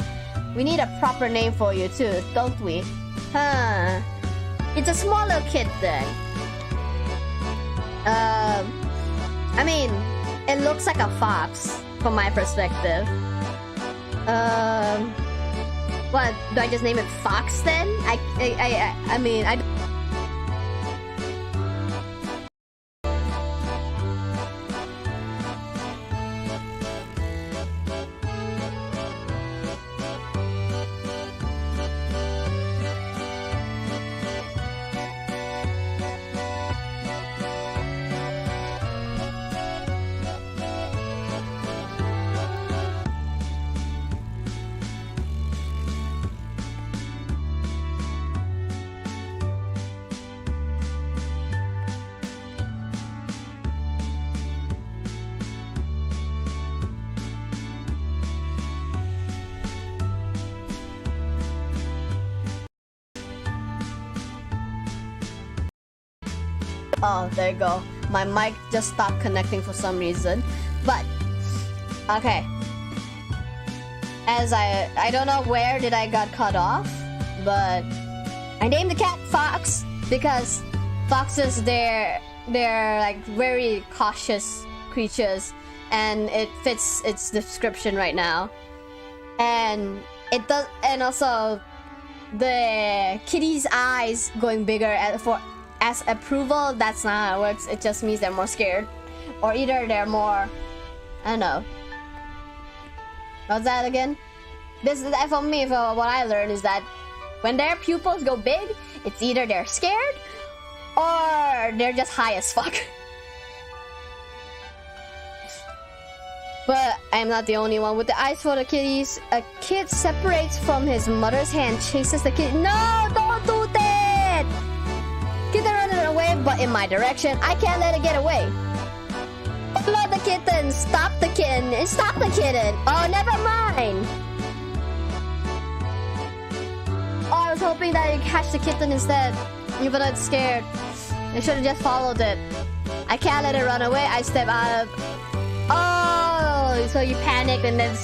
We need a proper name for you too, don't we? Huh. It's a small little kid thing. I mean, it looks like a fox from my perspective. What? Do I just name it Fox then? I mean, I. Oh, there you go. My mic just stopped connecting for some reason. But, okay. As I don't know where did I got cut off, but I named the cat Fox because foxes, they're like very cautious creatures, and it fits its description right now. And it does, and also the kitty's eyes going bigger as approval. That's not how it works. It just means they're more scared, or either they're more, I don't know. What's that again? This is for me. For what I learned is that when their pupils go big, it's either they're scared or they're just high as fuck. But I'm not the only one with the eyes for the kitties. A kid separates from his mother's hand, chases the kid. No, don't do that! Kitten running away, but in my direction. I can't let it get away. Follow the kitten. Stop the kitten. Stop the kitten. Oh, never mind. Oh, I was hoping that you catch the kitten instead. Even though it's scared. I should have just followed it. I can't let it run away. I step out of... Oh, so you panicked and then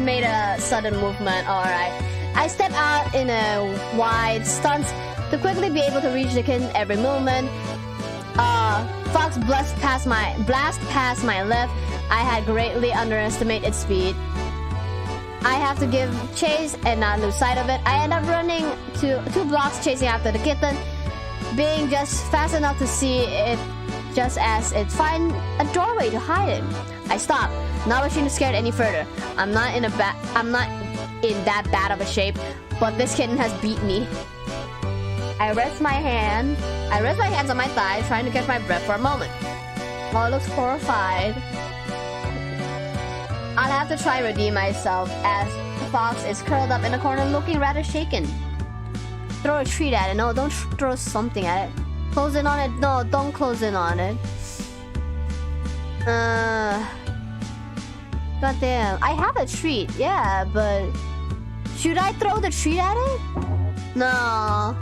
made a sudden movement. Alright. I step out in a wide stance to quickly be able to reach the kitten every movement. Fox blast past my left. I had greatly underestimated its speed. I have to give chase and not lose sight of it. I end up running to 2 blocks chasing after the kitten, being just fast enough to see it just as it finds a doorway to hide it. I stop, not wishing to scare it any further. I'm not in that bad of a shape, but this kitten has beat me. I rest my hands on my thighs, trying to catch my breath for a moment. Oh, it looks horrified. I'll have to try redeem myself as the fox is curled up in a corner looking rather shaken. Throw a treat at it. No, don't throw something at it. Close in on it. No, don't close in on it. Goddamn. I have a treat. Yeah, but... should I throw the treat at it? No.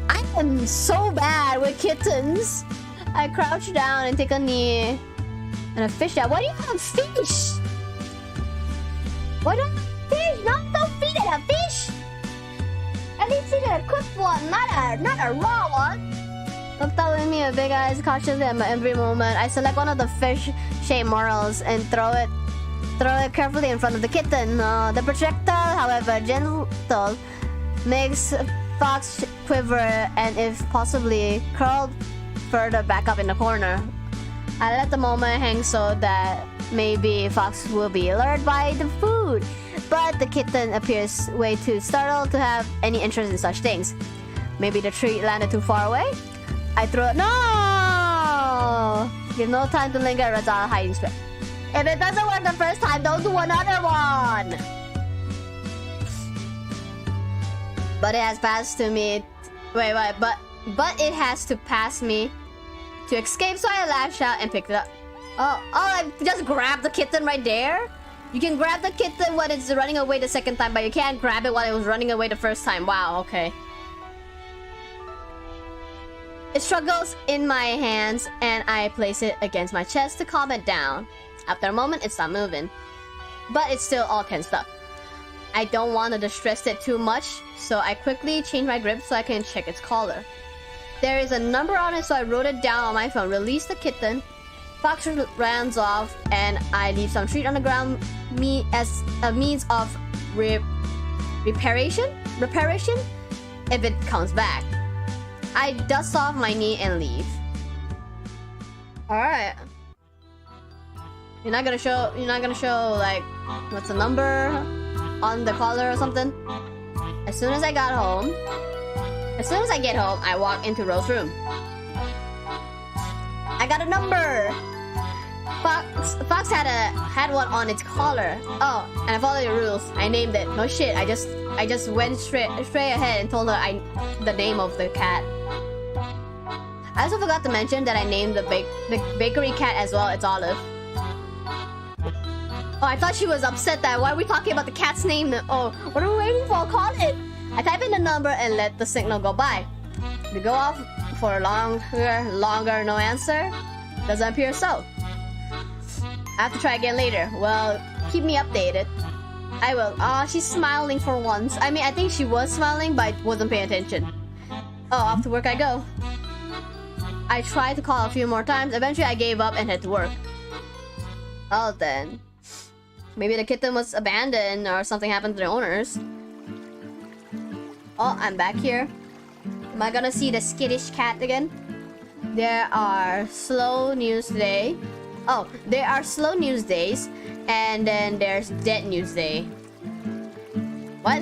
I am so bad with kittens. I crouch down and take a knee. And a fish out. What do you have? Fish? What do you have? Fish? No, don't feed it a fish. At least feed it a cooked one, not a raw one. Looked up at me with big eyes, cautiously at every moment. I select one of the fish-shaped morels and throw it carefully in front of the kitten. The projectile, however gentle, makes Fox quiver and, if possibly, curl further back up in the corner. I let the moment hang so that maybe Fox will be lured by the food, but the kitten appears way too startled to have any interest in such things. Maybe the treat landed too far away? I throw it. No! Give no time to linger as I'll hiding spot. If it doesn't work the first time, don't do another one! But it has passed to me. Wait, but it has to pass me to escape, so I lashed out and picked it up. Oh, I just grabbed the kitten right there? You can grab the kitten when it's running away the second time, but you can't grab it while it was running away the first time. Wow, okay. It struggles in my hands, and I place it against my chest to calm it down. After a moment, it stopped moving. But it's still all tensed up. I don't want to distress it too much, so I quickly change my grip so I can check its collar. There is a number on it, so I wrote it down on my phone. Release the kitten. Fox runs off, and I leave some treat on the ground as a means of reparation if it comes back. I dust off my knee and leave. Alright. You're not gonna show like what's the number on the collar or something? As soon as I get home, I walk into Rose's room. I got a number! Fox had one on its collar. Oh, and I followed the rules. I named it. No shit, I just went straight ahead and told her the name of the cat. I also forgot to mention that I named the bakery cat as well. It's Olive. Oh, I thought she was upset that why are we talking about the cat's name? Oh, what are we waiting for? Call it! I type in the number and let the signal go by. We go off for longer, no answer. Doesn't appear so. I have to try again later. Well, keep me updated. I will. Aw, she's smiling for once. I mean, I think she was smiling, but wasn't paying attention. Oh, off to work I go. I tried to call a few more times. Eventually, I gave up and head to work. Oh, then. Maybe the kitten was abandoned or something happened to the owners. Oh, I'm back here. Am I gonna see the skittish cat again? There are slow news today. Oh, there are slow news days, and then there's dead news day. What?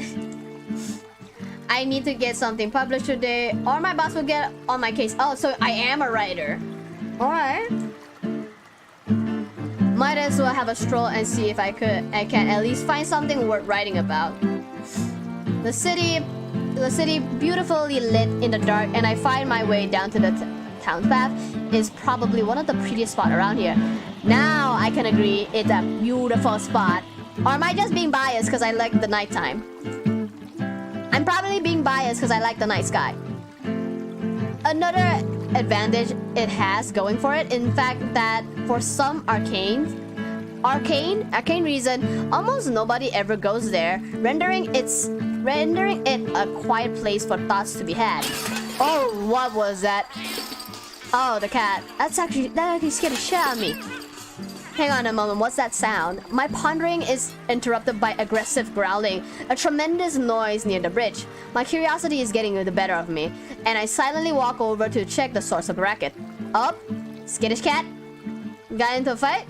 I need to get something published today, or my boss will get on my case. Oh, so I am a writer. Alright. Might as well have a stroll and see if I can at least find something worth writing about. The city beautifully lit in the dark, and I find my way down to the town path. Is probably one of the prettiest spots around here. Now I can agree it's a beautiful spot. Or am I just being biased because I like the nighttime? I'm probably being biased because I like the night sky. Another advantage it has going for it, in fact, that for some arcane reason, almost nobody ever goes there, rendering it a quiet place for thoughts to be had. Oh, what was that? Oh, the cat. That actually scared the shit out of me. Hang on a moment, what's that sound? My pondering is interrupted by aggressive growling, a tremendous noise near the bridge. My curiosity is getting the better of me, and I silently walk over to check the source of the racket. Up? Skittish cat? Got into a fight?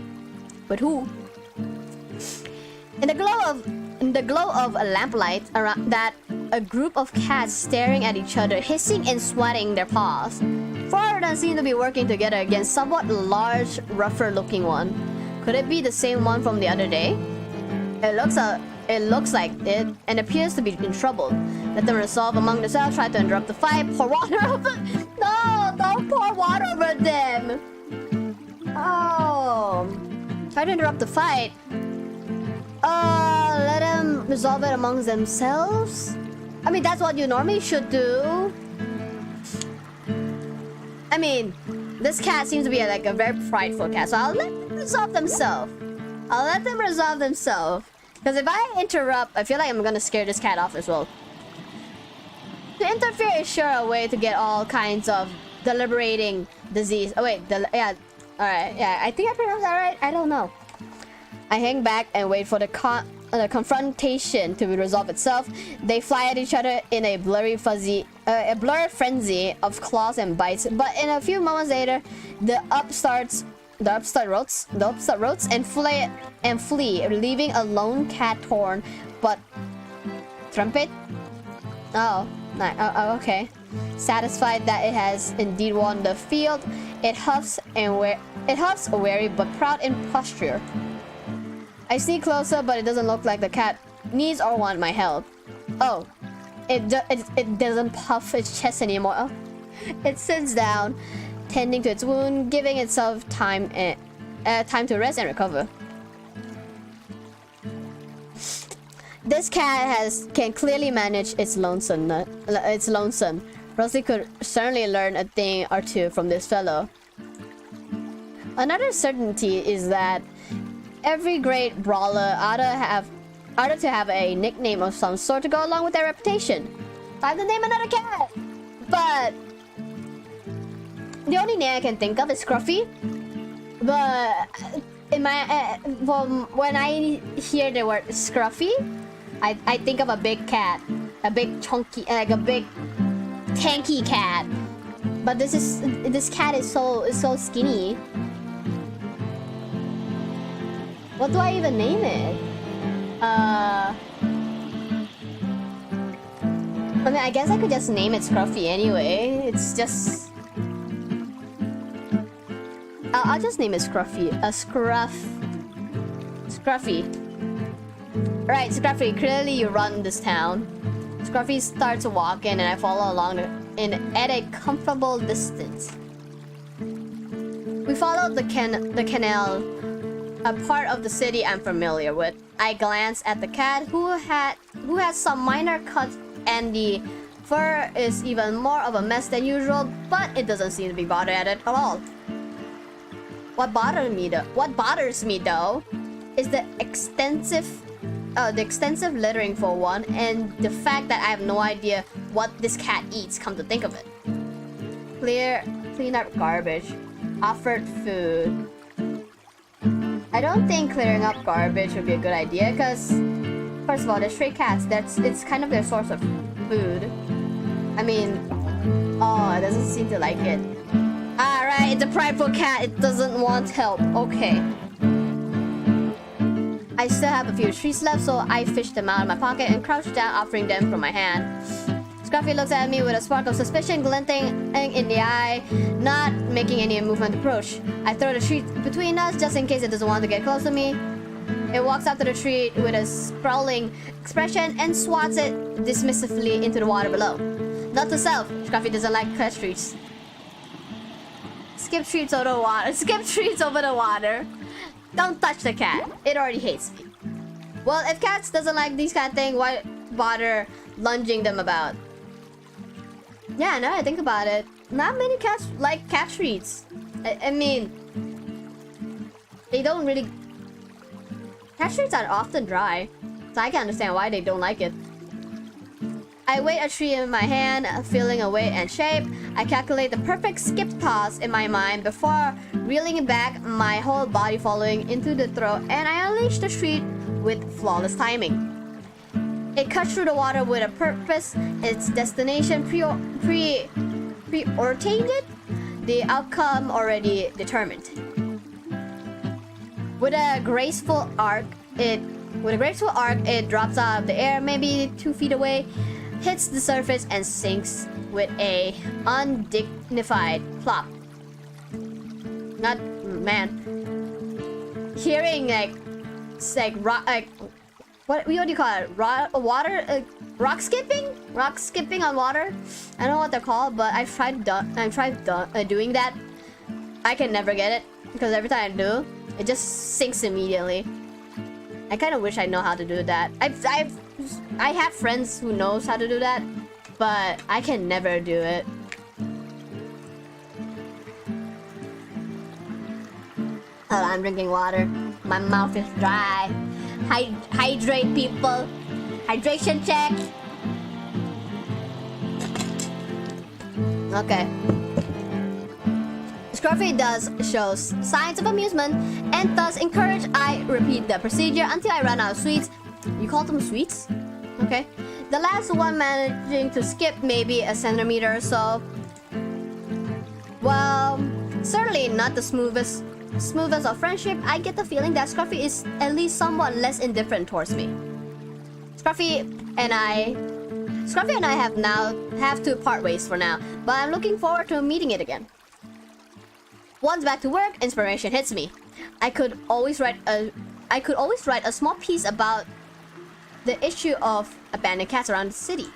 With who? In the glow of a lamplight around that, a group of cats staring at each other, hissing and swatting their paws. Four of them seem to be working together against somewhat large, rougher-looking one. Could it be the same one from the other day? It looks like it, and appears to be in trouble. Let them resolve among themselves, try to interrupt the fight, pour water over... No! Don't pour water over them! Oh... Try to interrupt the fight. Let them resolve it amongst themselves? I mean, that's what you normally should do. I mean, this cat seems to be like a very prideful cat, so I'll let them resolve themselves. Because if I interrupt, I feel like I'm gonna scare this cat off as well. To interfere is sure a way to get all kinds of deliberating disease. Oh wait, yeah. Alright, yeah, I think I pronounced that right. I don't know. I hang back and wait for the confrontation to resolve itself. They fly at each other in a blurred frenzy of claws and bites. But in a few moments later, the upstarts rots and flee, leaving a lone cat torn. But trumpet? Oh, okay. Satisfied that it has indeed won the field, it huffs wary but proud in posture. I sneak closer, but it doesn't look like the cat needs or want my help. Oh, it doesn't puff its chest anymore. It sits down, tending to its wound, giving itself time to rest and recover. This cat can clearly manage its lonesome. Rosie could certainly learn a thing or two from this fellow. Another certainty is that Every great brawler ought to have a nickname of some sort to go along with their reputation. Time to name another cat! But the only name I can think of is Scruffy. But in my when I hear the word Scruffy, I think of a big cat, a big chunky, like a big tanky cat. But this cat is so skinny. What do I even name it? I mean, I guess I could just name it Scruffy anyway. It's just... I'll just name it Scruffy. Scruffy. Right, Scruffy, clearly you run this town. Scruffy starts walking and I follow along at a comfortable distance. We followed the canal, a part of the city I'm familiar with. I glance at the cat who has some minor cuts and the fur is even more of a mess than usual, but it doesn't seem to be bothered at it at all. What bothers me though is the extensive littering for one, and the fact that I have no idea what this cat eats, come to think of it. Clean up garbage. Offered food. I don't think clearing up garbage would be a good idea, because first of all, they're stray cats. It's kind of their source of food. I mean, oh, it doesn't seem to like it. Alright, it's a prideful cat. It doesn't want help. Okay. I still have a few treats left, so I fish them out of my pocket and crouch down, offering them from my hand. Scruffy looks at me with a spark of suspicion glinting in the eye, not making any movement to approach. I throw the treat between us just in case it doesn't want to get close to me. It walks up to the treat with a sprawling expression and swats it dismissively into the water below. Not to self, Scruffy doesn't like cat treats. Skip treats over the water. Skip treats over the water. Don't touch the cat. It already hates me. Well, if cats doesn't like these kind of things, why bother lunging them about? Yeah, now I think about it, not many cats like cat treats. I mean, they don't really... Cat treats are often dry, so I can understand why they don't like it. I weigh a treat in my hand, feeling a weight and shape. I calculate the perfect skip toss in my mind before reeling it back, my whole body following into the throw, and I unleash the treat with flawless timing. It cuts through the water with a purpose, its destination preordained, the outcome already determined. With a graceful arc, it drops out of the air, maybe 2 feet away, hits the surface and sinks with a undignified plop. Not man. Hearing what do you call it? Rock skipping? Rock skipping on water? I don't know what they're called, but I've tried doing that. I can never get it because every time I do, it just sinks immediately. I kind of wish I know how to do that. I have friends who knows how to do that, but I can never do it. Oh, I'm drinking water. My mouth is dry. Hydrate, people. Hydration check. Okay. Scruffy does show signs of amusement and thus encourage I repeat the procedure until I run out of sweets. You call them sweets? Okay. The last one managing to skip maybe a centimeter or so. Well, certainly not the smoothest of friendship. I get the feeling that Scruffy is at least somewhat less indifferent towards me. Scruffy and I have to part ways for now, but I'm looking forward to meeting it again. Once back to work, inspiration hits me. I could always write a small piece about the issue of abandoned cats around the city.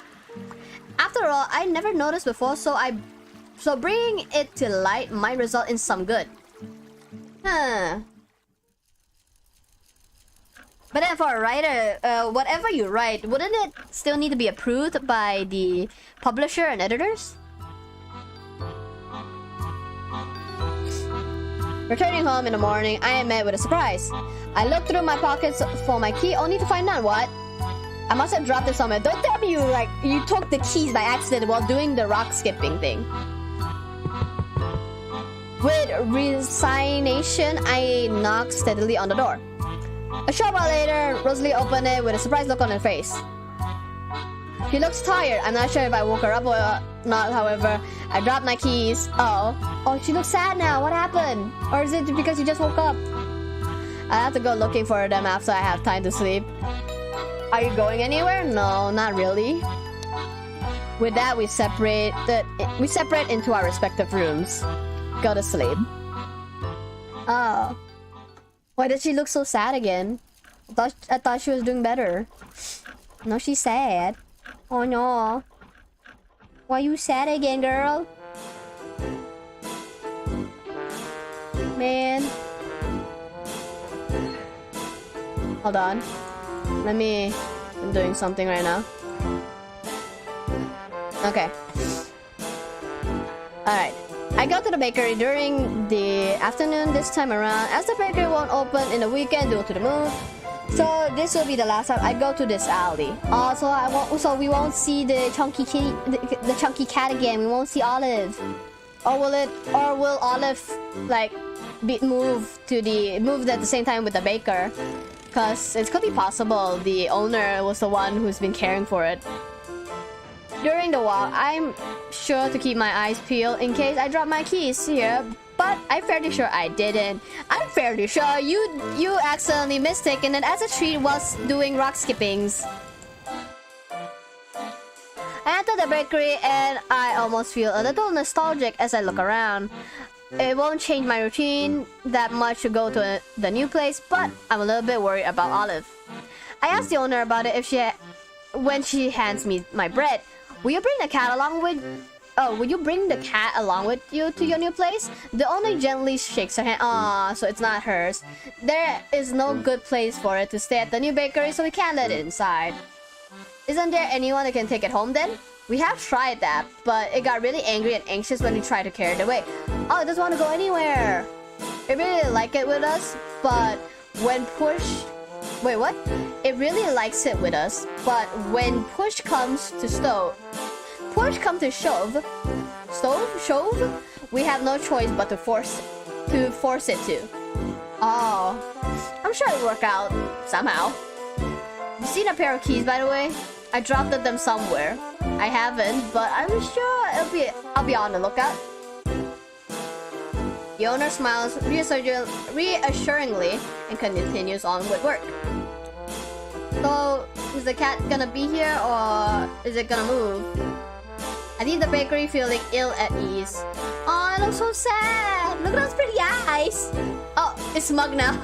After all, I never noticed before, so bringing it to light might result in some good. Huh. But then for a writer, whatever you write, wouldn't it still need to be approved by the publisher and editors? Returning home in the morning, I am met with a surprise. I look through my pockets for my key, only to find none. What? I must have dropped it somewhere. Don't tell me you took the keys by accident while doing the rock skipping thing. With resignation, I knock steadily on the door. A short while later, Rosalie opened it with a surprised look on her face. She looks tired. I'm not sure if I woke her up or not, however. I dropped my keys. Oh, she looks sad now. What happened? Or is it because you just woke up? I have to go looking for them after I have time to sleep. Are you going anywhere? No, not really. With that, we separate into our respective rooms. Go to sleep. Oh. Why does she look so sad again? I thought she was doing better. No, she's sad. Oh no. Why you sad again, girl? Man. Hold on. I'm doing something right now. Okay. Alright. I go to the bakery during the afternoon this time around, as the bakery won't open in the weekend due to the move. So this will be the last time I go to this alley. So we won't see the chunky kitty, the chunky cat again. We won't see Olive. Or will Olive like be moved at the same time with the baker? Because it could be possible the owner was the one who's been caring for it. During the walk, I'm sure to keep my eyes peeled in case I drop my keys here, but I'm fairly sure I didn't. I'm fairly sure you accidentally mistaken it as a treat whilst doing rock skippings. I enter the bakery and I almost feel a little nostalgic as I look around. It won't change my routine that much to go to the new place, but I'm a little bit worried about Olive. I asked the owner about it when she hands me my bread. Will you bring the cat along with you to your new place? The owner gently shakes her hand. So it's not hers. There is no good place for it to stay at the new bakery, so we can't let it inside. Isn't there anyone that can take it home then? We have tried that, but it got really angry and anxious when we tried to carry it away. Oh, it doesn't want to go anywhere. It really liked it with us, but when pushed... Wait, what? It really likes it with us, but when push comes to shove, we have no choice but to force it to. Oh, I'm sure it'll work out somehow. You seen a pair of keys, by the way? I dropped them somewhere. I haven't, but I'm sure I'll be on the lookout. The owner smiles reassuringly and continues on with work. So, is the cat gonna be here or is it gonna move? I leave the bakery feeling ill at ease. Oh, it looks so sad. Look at those pretty eyes. Oh, it's smug now.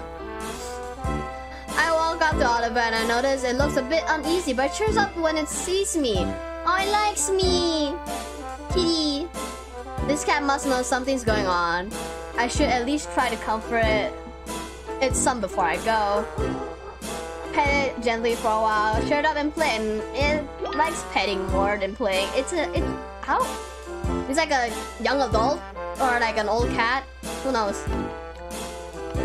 I walk up to Oliver and I notice it looks a bit uneasy, but it cheers up when it sees me. Oh, it likes me. Kitty. This cat must know something's going on. I should at least try to comfort it some before I go. Pet it gently for a while, share it up and play, and it likes petting more than playing. It's like a young adult or like an old cat. Who knows?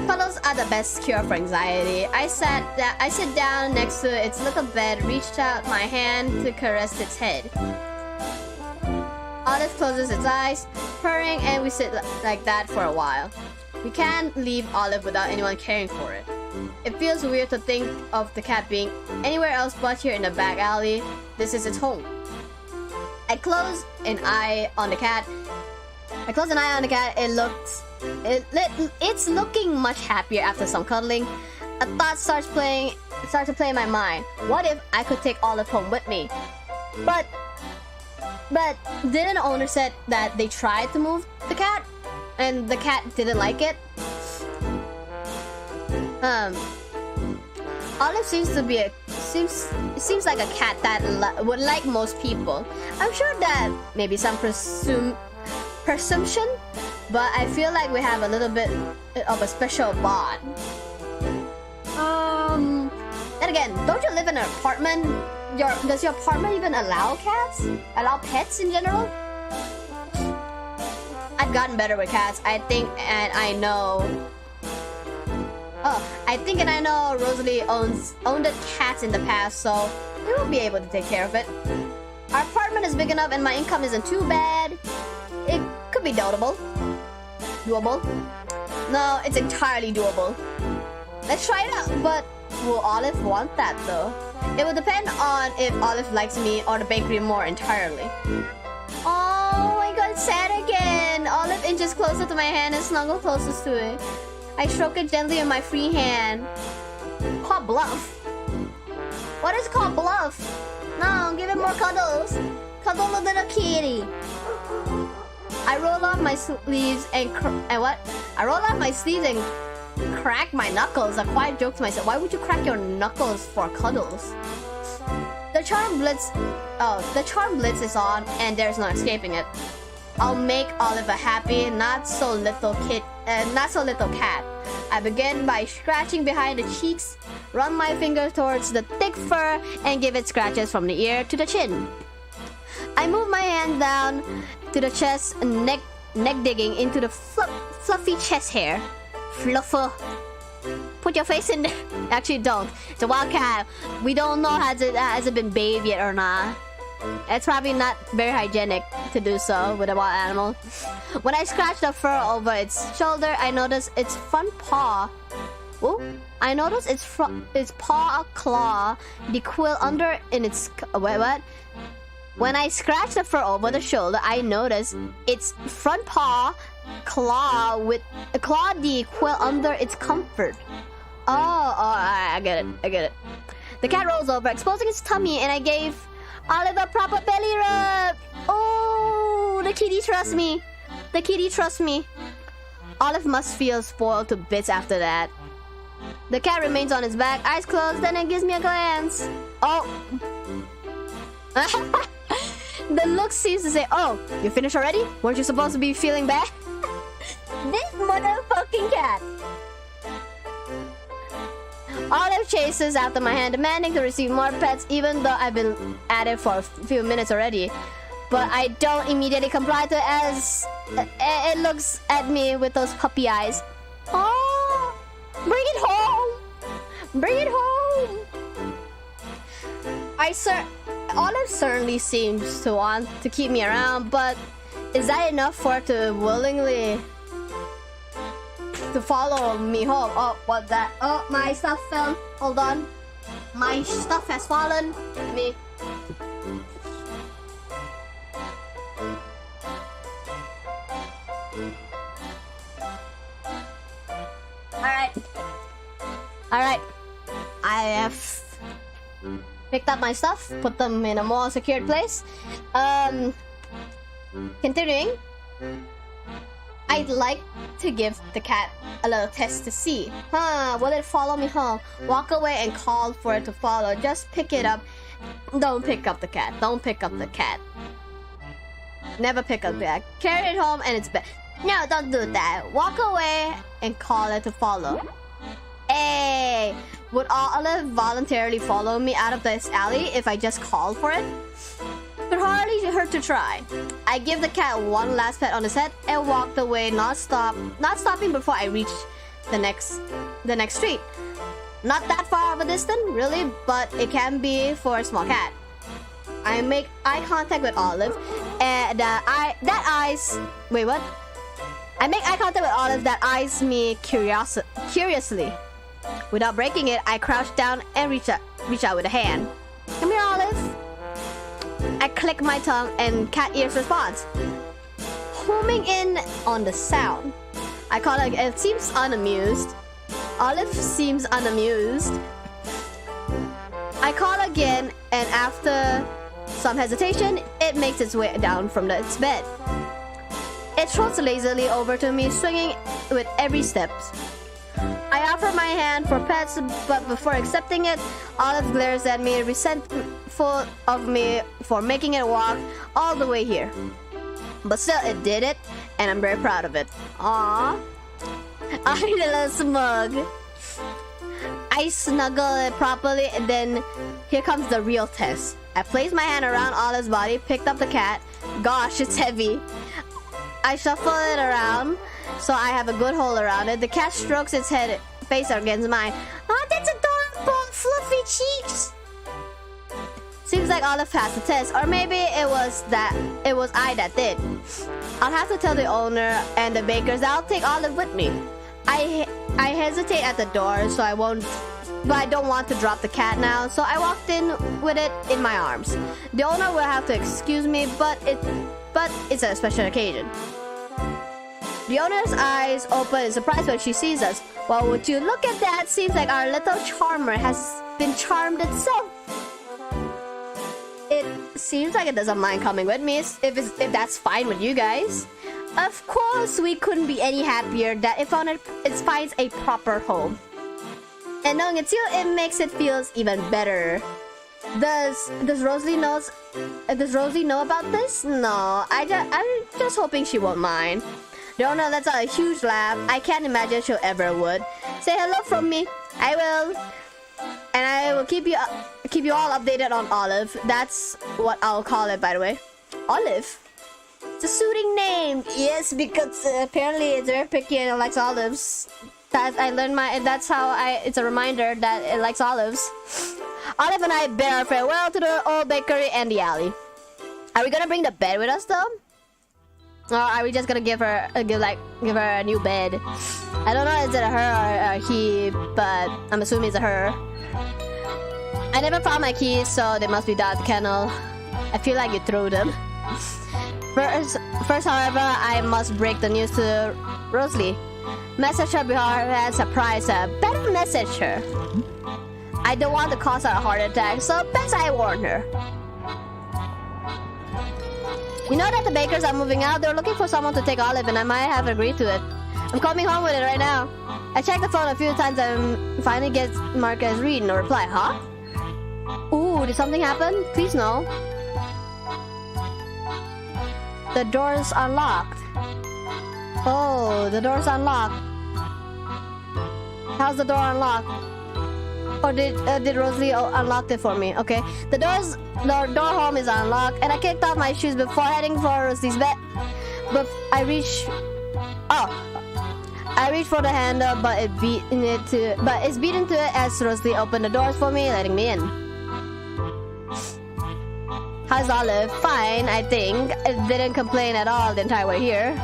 Cuddles are the best cure for anxiety. I sit down next to its little bed, reached out my hand to caress its head. Olive closes its eyes, purring, and we sit like that for a while. We can't leave Olive without anyone caring for it. It feels weird to think of the cat being anywhere else but here in the back alley. This is its home. I close an eye on the cat. It's looking much happier after some cuddling. A thought starts to play in my mind. What if I could take Olive home with me? But didn't the owner said that they tried to move the cat and the cat didn't like it? Olive seems like a cat that would like most people. I'm sure that maybe some presumption, but I feel like we have a little bit of a special bond. And again, don't you live in an apartment? Does your apartment even allow cats? Allow pets in general? I've gotten better with cats, I think, and I know. Oh, I think and I know Rosalie owned cats in the past, so we will be able to take care of it. Our apartment is big enough and my income isn't too bad. It could be doable. Doable? No, it's entirely doable. Let's try it out, but will Olive want that though? It will depend on if Olive likes me or the bakery more entirely. Oh my god, it's sad again! Olive inches closer to my hand and snuggles closest to it. I stroke it gently in my free hand. Called bluff? What is called bluff? No, give it more cuddles. Cuddle a little kitty. I roll off my sleeves and what? I roll off my sleeves and crack my knuckles. A quiet joke to myself. Why would you crack your knuckles for cuddles? The charm blitz is on, and there's no escaping it. I'll make Olive a happy, not so little cat. I begin by scratching behind the cheeks, run my finger towards the thick fur, and give it scratches from the ear to the chin. I move my hand down to the chest, neck digging into the fluffy chest hair. Fluffer. Put your face in there. Actually, don't. It's a wild cat. We don't know has it been bathed yet or not. It's probably not very hygienic to do so with a wild animal. When I scratch the fur over its shoulder, I notice its front paw. Oh, I notice its paw claw, the quill under in its what? When I scratch the fur over the shoulder, I notice its front paw claw the quill under its comfort. Oh, I get it. The cat rolls over, exposing its tummy, and I gave Olive a proper belly rub. Oh, the kitty trusts me. Olive must feel spoiled to bits after that. The cat remains on its back, eyes closed, then it gives me a glance. Oh. The look seems to say, oh, you finished already? Weren't you supposed to be feeling bad? This motherfucking cat. Olive chases after my hand, demanding to receive more pets, even though I've been at it for a few minutes already. But I don't immediately comply to it as it looks at me with those puppy eyes. Oh, bring it home! Olive certainly seems to want to keep me around, but is that enough for her to willingly to follow me home? Oh, what's that? Oh, my stuff fell. Hold on. My stuff has fallen. Me. Alright. I have picked up my stuff, put them in a more secured place. Continuing, I'd like to give the cat a little test to see. Will it follow me home? Walk away and call for it to follow. Just pick it up. Don't pick up the cat. Never pick up the cat. Carry it home and it's bad. No, don't do that. Walk away and call it to follow. Hey, would Olive voluntarily follow me out of this alley if I just called for it? Could hardly hurt to try. I give the cat one last pet on his head and walked away, not stopping before I reached the next street. Not that far of a distance, really, but it can be for a small cat. I make eye contact with Olive, and I make eye contact with Olive that eyes me curiously. Without breaking it, I crouch down and reach out with a hand. Come here, Olive. I click my tongue and cat ears responds, homing in on the sound. I call it. It seems unamused. Olive seems unamused. I call again, and after some hesitation, it makes its way down from its bed. It trots lazily over to me, swinging with every step. I offer my hand for pets, but before accepting it, Olive glares at me, resentful of me for making it walk all the way here. But still, it did it, and I'm very proud of it. Aww. I'm a little smug. I snuggle it properly, and then here comes the real test. I place my hand around Olive's body, picked up the cat. Gosh, it's heavy. I shuffle it around so I have a good hold around it. The cat strokes its head face against mine. Oh, that's adorable, fluffy cheeks. Seems like Olive passed the test, or maybe it was I that did. I'll have to tell the owner and the bakers that I'll take Olive with me. I hesitate at the door, so I won't. But I don't want to drop the cat now, so I walked in with it in my arms. The owner will have to excuse me, but it's a special occasion. The owner's eyes open in surprise when she sees us. Well, would you look at that? Seems like our little charmer has been charmed itself. It seems like it doesn't mind coming with me if that's fine with you guys. Of course, we couldn't be any happier that it finds a proper home. And knowing it's you, it makes it feels even better. Does Rosalie know about this? No, I'm just hoping she won't mind. The owner lets out a huge laugh. I can't imagine she'll ever would. Say hello from me. I will. And I will keep you all updated on Olive. That's what I'll call it, by the way. Olive? It's a suiting name. Yes, because apparently it's very picky and it likes olives. That's how it's a reminder that it likes olives. Olive and I bid our farewell to the old bakery and the alley. Are we gonna bring the bed with us though? Or are we just gonna give her a new bed? I don't know, is it a her or a he, but I'm assuming it's a her. I never found my keys, so they must be down at the kennel. I feel like you threw them. First, however, I must break the news to Rosalie. Message her before and surprise her. Better message her. I don't want to cause her a heart attack, so best I warn her. You know that the bakers are moving out. They're looking for someone to take Olive, and I might have agreed to it. I'm coming home with it right now. I checked the phone a few times and finally get marked as read. No reply. Huh? Ooh, did something happen? Please no. The door's unlocked. Oh, the door's unlocked. How's the door unlocked? Or did Rosalie unlock it for me? Okay. The door home is unlocked, and I kicked off my shoes before heading for Rosalie's bed. But I reached for the handle, but it's beaten to it as Rosalie opened the doors for me, letting me in. How's Olive? Fine, I think. I didn't complain at all the entire way here.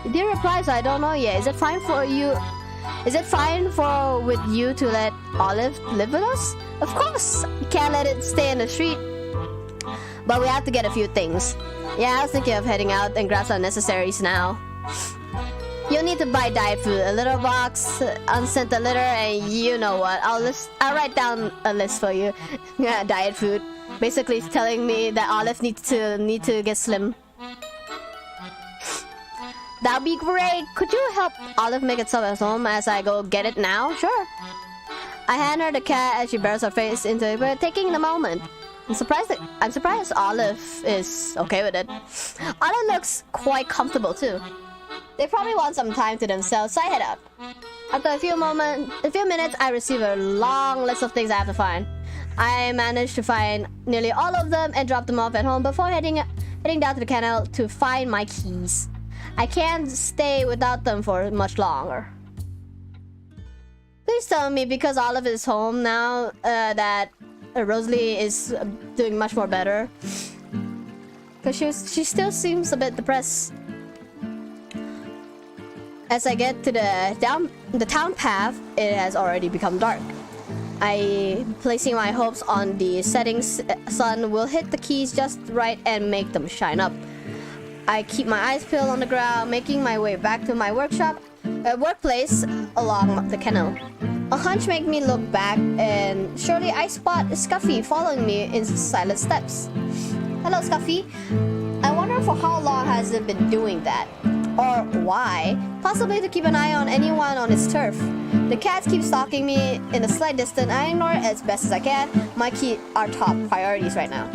It didn't reply, so I don't know yet. Is it fine with you to let Olive live with us? Of course! You can't let it stay in the street. But we have to get a few things. Yeah, I was thinking of heading out and grab some necessaries now. You'll need to buy diet food, a litter box, unscented litter, and you know what. I'll write down a list for you. Yeah, diet food. Basically, it's telling me that Olive needs to get slim. That'd be great. Could you help Olive make itself at home as I go get it now? Sure. I hand her the cat as she buries her face into it, but taking the moment. I'm surprised Olive is okay with it. Olive looks quite comfortable too. They probably want some time to themselves, so I head out. After a few minutes, I receive a long list of things I have to find. I managed to find nearly all of them and drop them off at home before heading down to the kennel to find my keys. I can't stay without them for much longer. Please tell me, because Olive is home now, that Rosalie is doing much more better. Because she still seems a bit depressed. As I get to the town path, it has already become dark. Placing my hopes on the setting sun will hit the keys just right and make them shine up. I keep my eyes peeled on the ground, making my way back to my workplace along the kennel. A hunch makes me look back, and surely I spot Scuffy following me in silent steps. Hello, Scuffy. I wonder for how long has it been doing that? Or why? Possibly to keep an eye on anyone on its turf. The cats keep stalking me in a slight distance. I ignore it as best as I can. My keys are top priorities right now.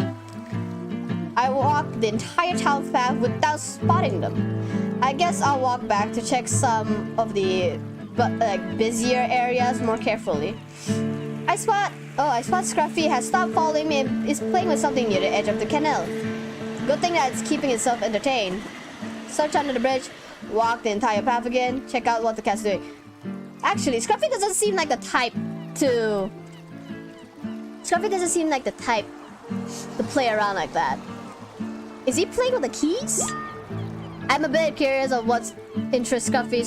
I walk the entire town path without spotting them. I guess I'll walk back to check some of the busier areas more carefully. I spot Scruffy has stopped following me and is playing with something near the edge of the canal. Good thing that it's keeping itself entertained. search under the bridge, walk the entire path again, check out what the cat's doing. Actually, Scruffy doesn't seem like the type to... Scruffy doesn't seem like the type to play around like that. Is he playing with the keys? I'm a bit curious of what's interests Scruffy.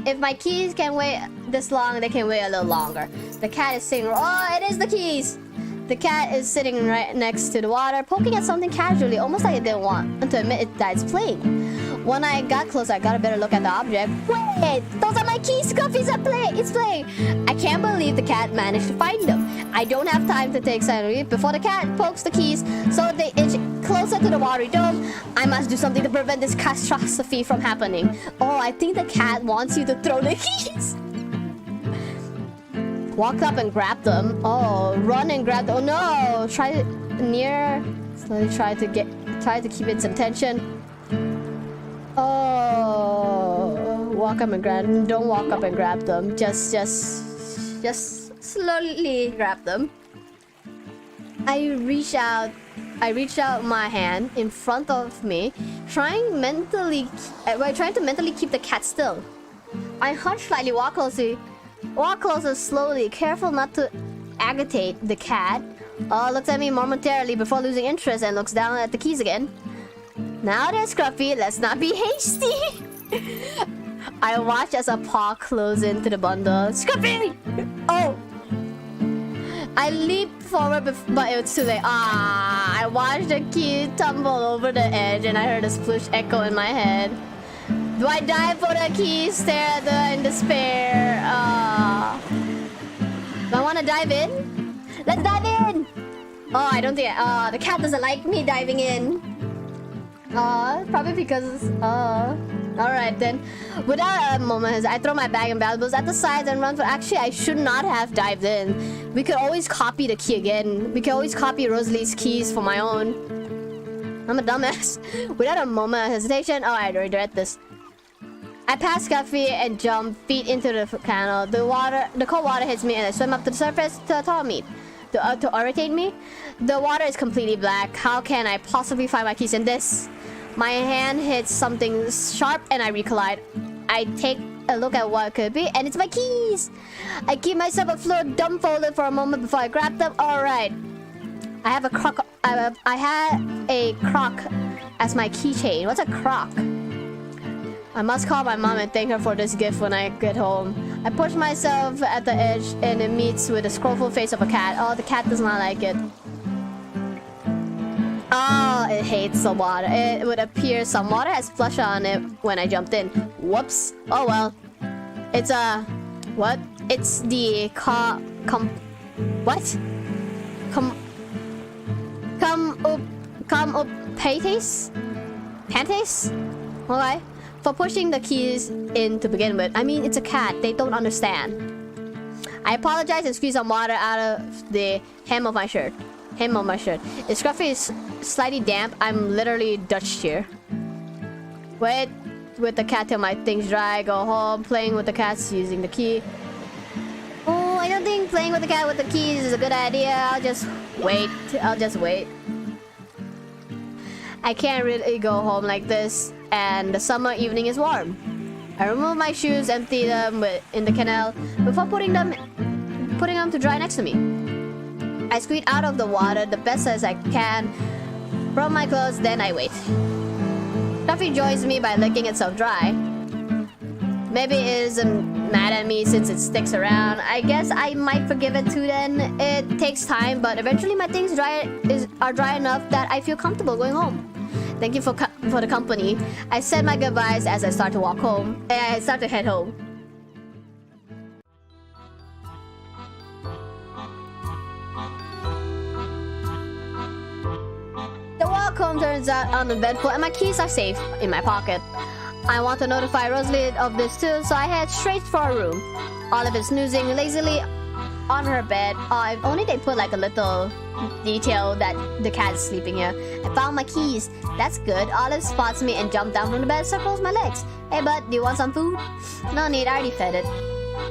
If my keys can wait this long, they can wait a little longer. The cat is sitting... Oh, it is the keys! The cat is sitting right next to the water, poking at something casually, almost like it didn't want to admit that it's playing. When I got closer, I got a better look at the object. Wait! Those are my keys! Scruffy's at play! It's playing! I can't believe the cat managed to find them. I don't have time to take sanity before the cat pokes the keys, so they inch closer to the watery dome. I must do something to prevent this catastrophe from happening. Oh, I think the cat wants you to throw the keys! Walk up and grab them. Oh, run and grab them. Oh no! Try near. Slowly try to keep its attention. Oh, walk up and grab them. Don't walk up and grab them. Just slowly grab them. I reach out my hand in front of me, trying to mentally keep the cat still. I hunch slightly, walk closer slowly, careful not to agitate the cat. Oh, looks at me momentarily before losing interest and looks down at the keys again. Now then, Scruffy, let's not be hasty. I watch as a paw closes into the bundle. Scruffy! Oh! I leap forward, but it was too late. Ah! I watched the key tumble over the edge and I heard a sploosh echo in my head. Do I dive for the key? Stare at her in despair. Do I want to dive in? Let's dive in! Oh, I don't think... the cat doesn't like me diving in. Probably because... Alright then. Without a moment, I throw my bag and valuables at the side and run for... Actually, I should not have dived in. We could always copy the key again. We could always copy Rosalie's keys for my own. I'm a dumbass. Without a moment of hesitation... Oh, I regret this. I pass Scruffy and jump feet into the canal. The cold water hits me and I swim up to the surface to thaw me. To irritate me. The water is completely black. How can I possibly find my keys in this? My hand hits something sharp and I recollide. I take a look at what it could be and it's my keys. I keep myself afloat, dumbfolded for a moment before I grab them. Alright. I have a croc. I had a croc as my keychain. What's a croc? I must call my mom and thank her for this gift when I get home. I push myself at the edge and it meets with the scrollful face of a cat. Oh, the cat does not like it. Oh, it hates the water. It would appear some water has splashed on it when I jumped in. Whoops. Oh well. It's what? It's the Panties? Okay. For pushing the keys in to begin with. I mean, it's a cat. They don't understand. I apologize and squeeze some water out of the hem of my shirt. If Scruffy is slightly damp, I'm literally Dutch here. Wait with the cat till my things dry. Go home. Playing with the cats using the key. Oh, I don't think playing with the cat with the keys is a good idea. I'll just wait. I can't really go home like this. And the summer evening is warm. I remove my shoes, empty them in the canal before putting them to dry next to me. I squeeze out of the water the best as I can from my clothes, then I wait. Scruffy joins me by licking itself dry. Maybe it isn't mad at me since it sticks around. I guess I might forgive it too then. It takes time, but eventually my things are dry enough that I feel comfortable going home. Thank you for the company. I said my goodbyes as I start to walk home. I start to head home. The walk home turns out uneventful and my keys are safe in my pocket. I want to notify Rosalie of this too, so I head straight for her room. Olive is snoozing lazily on her bed. If only they put like a little detail that the cat is sleeping here. I found my keys. That's good. Olive spots me and jumps down from the bed, circles my legs. Hey bud, do you want some food? No need, I already fed it.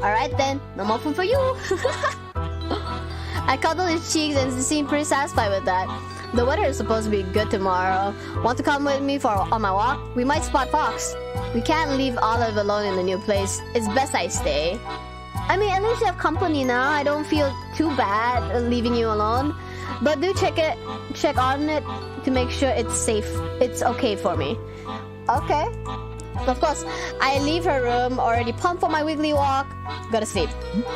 Alright then, no more food for you. I cuddle his cheeks and seem pretty satisfied with that. The weather is supposed to be good tomorrow. Want to come with me on my walk? We might spot fox. We can't leave Olive alone in the new place. It's best I stay. I mean, at least you have company now. I don't feel too bad leaving you alone. But do check on it to make sure it's safe. It's okay for me. Okay. Of course, I leave her room, already pumped for my weekly walk. Go to sleep.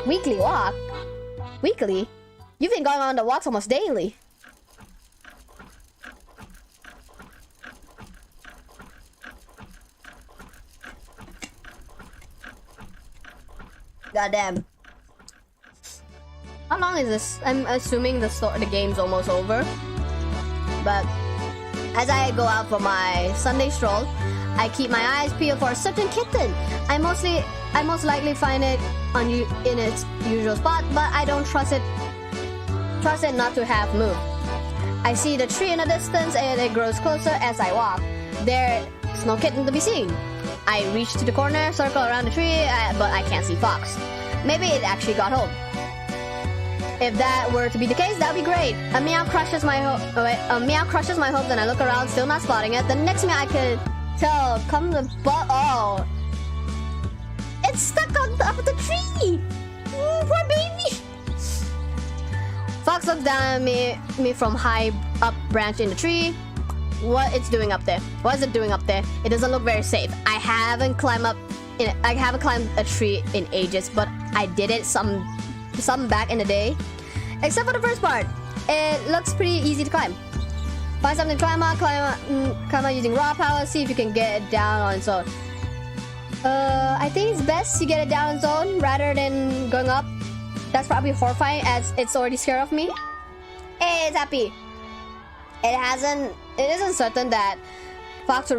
Weekly walk? Weekly? You've been going on the walks almost daily. Goddamn. How long is this? I'm assuming the game's almost over. But as I go out for my Sunday stroll, I keep my eyes peeled for a certain kitten. I most likely find it in its usual spot, but I don't trust it not to have moved. I see the tree in the distance and it grows closer as I walk. There's no kitten to be seen. I reach to the corner, circle around the tree, but I can't see fox. Maybe it actually got home. If that were to be the case, that would be great. A meow crushes my hope. Then I look around, still not spotting it. The next meow I could tell comes the butt. Oh, it's stuck on top of the tree. Poor baby. Fox looks down at me from high up branch in the tree. What is it doing up there? It doesn't look very safe. I haven't climbed a tree in ages, but I did it some back in the day. Except for the first part, it looks pretty easy to climb. Find something to climb out using raw power. See if you can get it down on its own. I think it's best you get it down on its own rather than going up. That's probably horrifying as it's already scared of me. Hey, it's happy. It isn't certain that Fox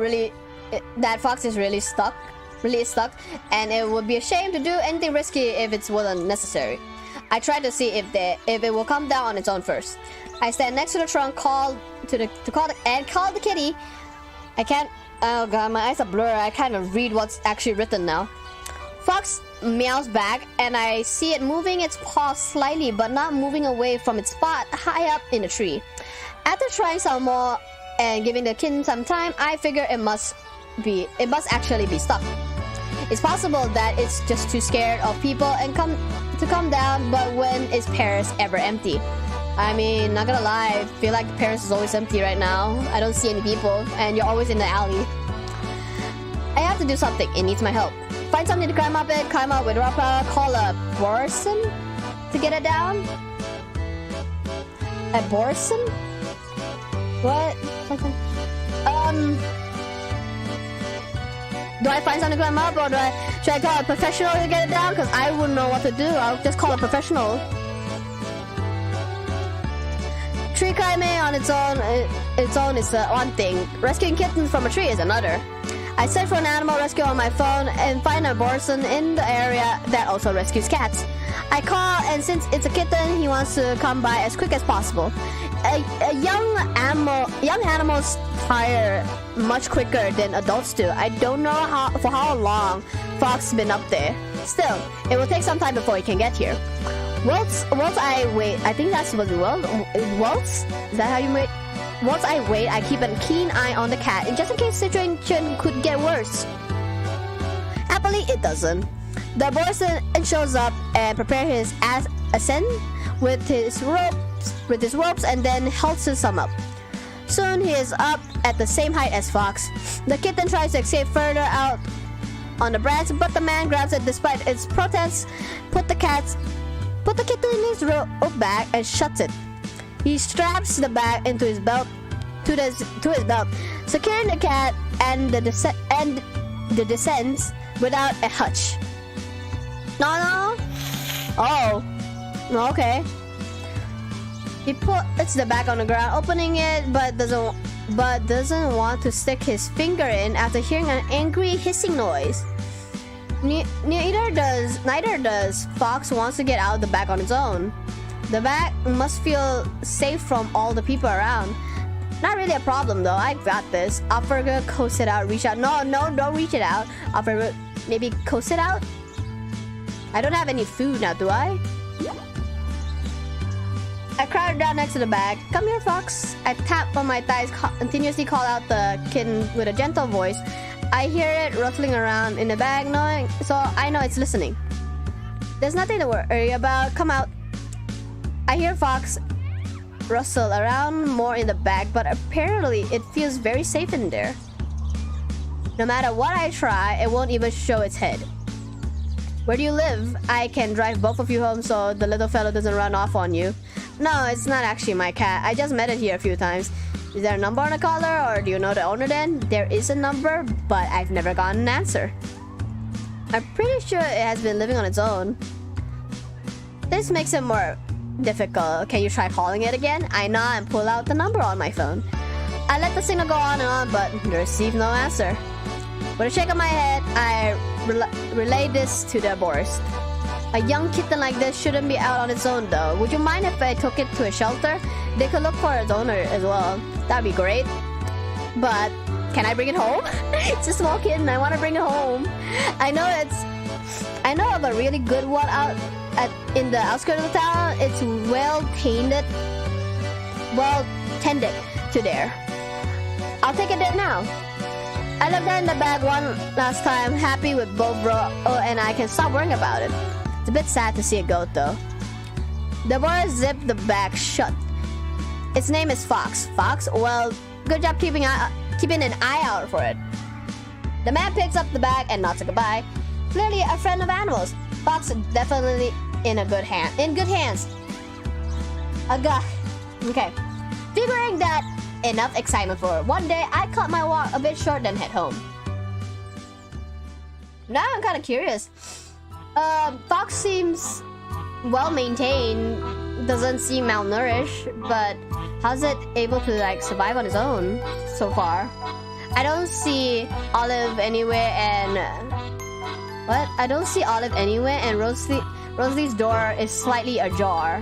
is really stuck, and it would be a shame to do anything risky if it wasn't necessary. I try to see if it will come down on its own first. I stand next to the trunk, call the kitty. I can't. Oh god, my eyes are blurry. I can't even read what's actually written now. Fox meows back, and I see it moving its paw slightly, but not moving away from its spot high up in the tree. After trying some more and giving the kitten some time, I figure it must actually be stuck. It's possible that it's just too scared of people and come down, but when is Paris ever empty? I mean, not gonna lie, I feel like Paris is always empty right now. I don't see any people, and you're always in the alley. I have to do something. It needs my help. Find something to climb up with raw power, call a Borson to get it down? A Borson? What? Do I find something to climb up, or should I call a professional to get it down? Because I wouldn't know what to do. I'll just call a professional. Tree climbing on its own is one thing. Rescuing kittens from a tree is another. I search for an animal rescue on my phone and find a person in the area that also rescues cats. I call, and since it's a kitten, he wants to come by as quick as possible. Young animals tire much quicker than adults do. I don't know for how long Fox has been up there. Still, it will take some time before he can get here. Whilst I wait, I think that's supposed to be whilst? Is that how you wait? Whilst I wait, I keep a keen eye on the cat, and just in case the situation could get worse. Happily, it doesn't. The boyson shows up and prepares his ascent with his ropes, and then halts some up. Soon he is up at the same height as Fox. The kitten tries to escape further out on the branch, but the man grabs it despite its protests. Put the kitten in his rope bag and shuts it. He straps the bag into his belt to his belt, securing the cat and the descents without a hutch. No. Oh. Okay. He puts the bag on the ground, opening it, but doesn't want to stick his finger in after hearing an angry hissing noise. Neither does Fox wants to get out of the bag on its own. The bag must feel safe from all the people around. Not really a problem though. I got this. Alfred coast it out. Reach out. No, don't reach it out. Alfred, maybe coast it out. I don't have any food now, do I? I crowd down next to the bag. Come here, Fox. I tap on my thighs, continuously call out the kitten with a gentle voice. I hear it rustling around in the bag, so I know it's listening. There's nothing to worry about. Come out. I hear Fox rustle around more in the bag, but apparently it feels very safe in there. No matter what I try, it won't even show its head. Where do you live? I can drive both of you home so the little fellow doesn't run off on you. No, it's not actually my cat. I just met it here a few times. Is there a number on the collar, or do you know the owner then? There is a number, but I've never gotten an answer. I'm pretty sure it has been living on its own. This makes it more difficult. Can you try calling it again? I nod and pull out the number on my phone. I let the signal go on and on, but receive no answer. With a shake of my head, I relay this to the Boris. A young kitten like this shouldn't be out on its own though. Would you mind if I took it to a shelter? They could look for its owner as well. That'd be great. But can I bring it home? It's a small kitten. I want to bring it home. I know of a really good one out in the outskirts of the town. It's well tended to there. I'll take it there now. I looked in the bag one last time, happy with both Bro and I can stop worrying about it. It's a bit sad to see it go though. The boy zipped the bag shut. Its name is Fox. Fox? Well, good job keeping an eye out for it. The man picks up the bag and nods a goodbye. Clearly a friend of animals. Fox is definitely in good hands. Okay. Figuring that enough excitement for one day, I cut my walk a bit short then head home. Now I'm kind of curious. Fox seems well maintained, doesn't seem malnourished, but how's it able to like survive on its own so far? I don't see Olive anywhere and Rosalie's door is slightly ajar.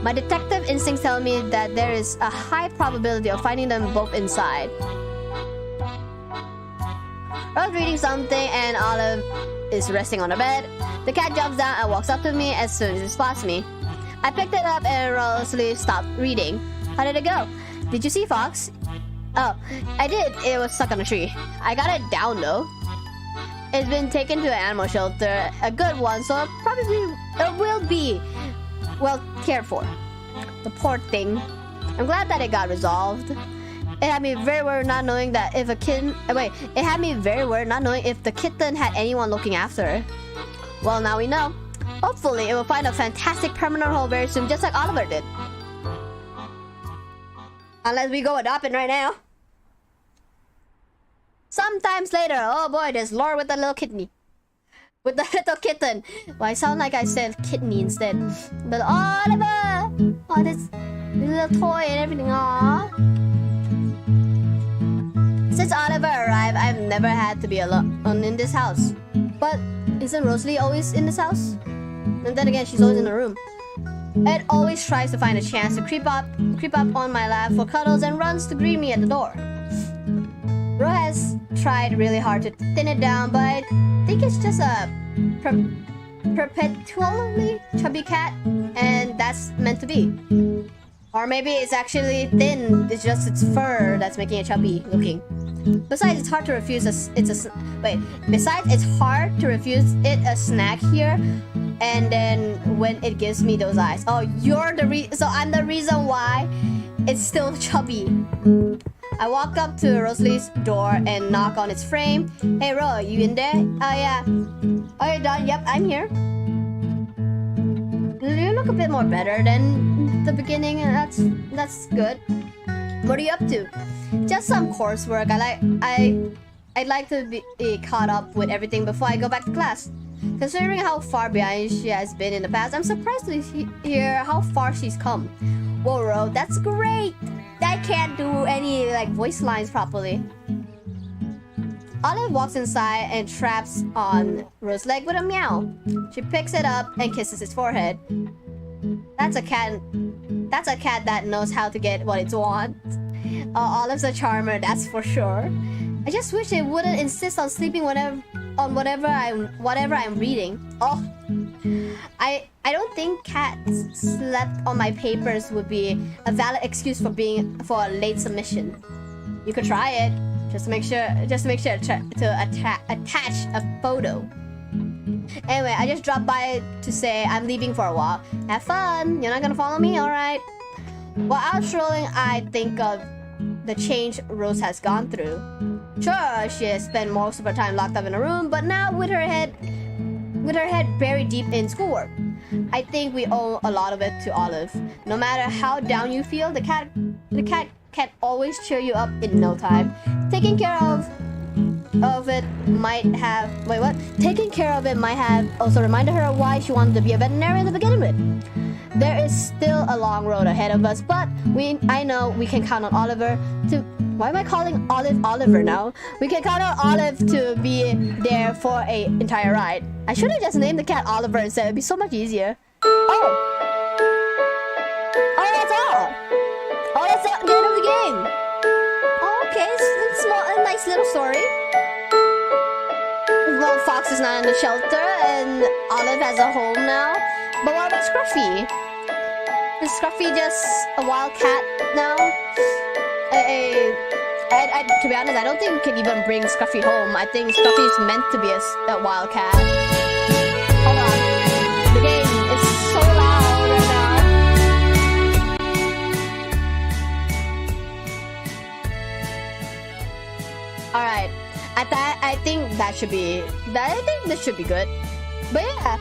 My detective instincts tell me that there is a high probability of finding them both inside. I was reading something and Olive is resting on the bed. The cat jumps down and walks up to me as soon as it spots me. I picked it up and Rosalie stopped reading. How did it go? Did you see Fox? Oh, I did. It was stuck on a tree. I got it down though. It's been taken to an animal shelter, a good one, so it will be well cared for. The poor thing. I'm glad that it got resolved. It had me very worried not knowing that if the kitten had anyone looking after it. Well, now we know. Hopefully, it will find a fantastic permanent home very soon, just like Oliver did. Unless we go adopt it right now. Sometimes later, oh boy, there's Laura with the little kitten. With the little kitten. Well, I sound like I said kidney instead. But Oliver! Oh, this little toy and everything. Aww. Since Oliver arrived, I've never had to be alone in this house. But isn't Rosalie always in this house? And then again, she's always in the room. It always tries to find a chance to creep up on my lap for cuddles and runs to greet me at the door. Ro has tried really hard to thin it down, but I think it's just a perpetually chubby cat, and that's meant to be. Or maybe it's actually thin, it's just its fur that's making it chubby looking. Besides, it's hard to refuse a snack here, and then when it gives me those eyes. Oh, so I'm the reason why it's still chubby. I walk up to Rosalie's door and knock on its frame. Hey Ro, you in there? Oh yeah. Oh, you're done? Yep, I'm here. You look a bit more better than the beginning. That's good. What are you up to? Just some coursework. I'd like to be caught up with everything before I go back to class. Considering how far behind she has been in the past, I'm surprised to hear how far she's come. Whoa, Ro, that's great! I can't do any voice lines properly. Olive walks inside and traps on Ro's leg with a meow. She picks it up and kisses its forehead. That's a cat that knows how to get what it wants. Olive's a charmer, that's for sure. I just wish it wouldn't insist on sleeping on whatever I'm reading. Oh, I don't think cats slept on my papers would be a valid excuse for a late submission. You could try it, just to make sure to attach a photo. Anyway, I just dropped by to say I'm leaving for a while. Have fun. You're not gonna follow me, all right? While I was strolling, I think of the change Rose has gone through. Sure, she has spent most of her time locked up in a room, but now with her head buried deep in schoolwork. I think we owe a lot of it to Olive. No matter how down you feel, the cat can always cheer you up in no time. Taking care of it might have also reminded her why she wanted to be a veterinarian to begin with. There is still a long road ahead of us, but I know we can count on Oliver to... Why am I calling Oliver now? We can count on Olive to be there for an entire ride. I should have just named the cat Oliver instead. It'd be so much easier. Oh, that's all. Oh, that's the end of the game. Oh, okay, it's a nice little story. Well, Fox is not in the shelter, and Olive has a home now. But what about Scruffy? Is Scruffy just a wild cat now? To be honest, I don't think we can even bring Scruffy home. I think Scruffy is meant to be a wild cat. Hold on. The game is so loud right now. Alright. I think this should be good. But yeah.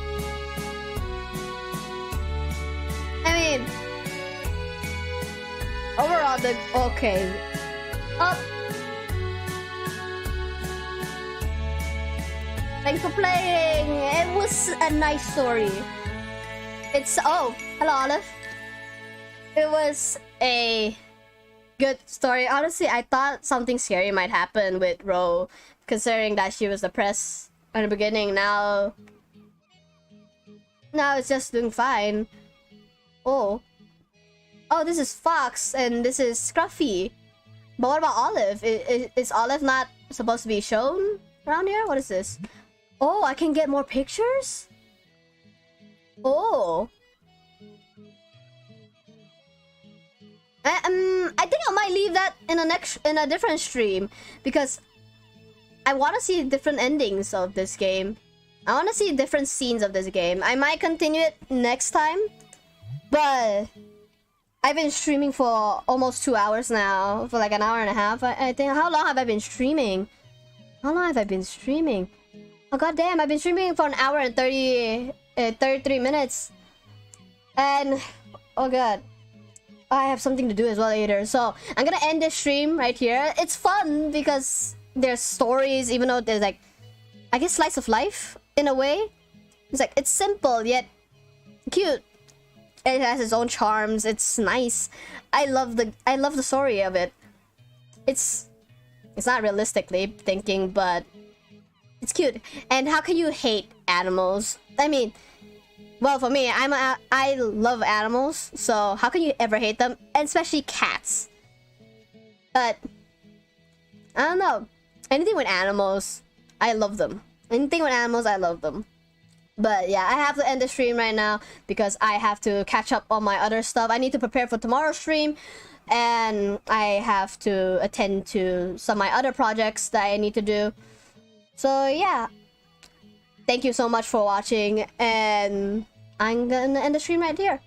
I mean, overall, okay. Thanks for playing. It was a nice story. Hello Olive. It was a good story. Honestly, I thought something scary might happen with Ro, considering that she was depressed in the beginning. Now it's just doing fine. Oh, this is Fox and this is Scruffy. But what about Olive? Is Olive not supposed to be shown around here? What is this? Oh, I can get more pictures? Oh. I think I might leave that in a different stream, because I want to see different endings of this game. I want to see different scenes of this game. I might continue it next time, but I've been streaming for almost 2 hours now, for like an hour and a half. I think. How long have I been streaming? Oh god damn, I've been streaming for an hour and 33 minutes. And oh god, I have something to do as well later. So I'm gonna end this stream right here. It's fun because there's stories, even though there's like, I guess, slice of life in a way. It's like, it's simple yet cute. It has its own charms. It's nice. I love the story of it. It's not realistically thinking, but it's cute. And how can you hate animals? I mean, well, for me, I love animals, so how can you ever hate them? And especially cats. But I don't know. Anything with animals, I love them. But yeah, I have to end the stream right now because I have to catch up on my other stuff. I need to prepare for tomorrow's stream, and I have to attend to some of my other projects that I need to do. So yeah, thank you so much for watching, and I'm gonna end the stream right here.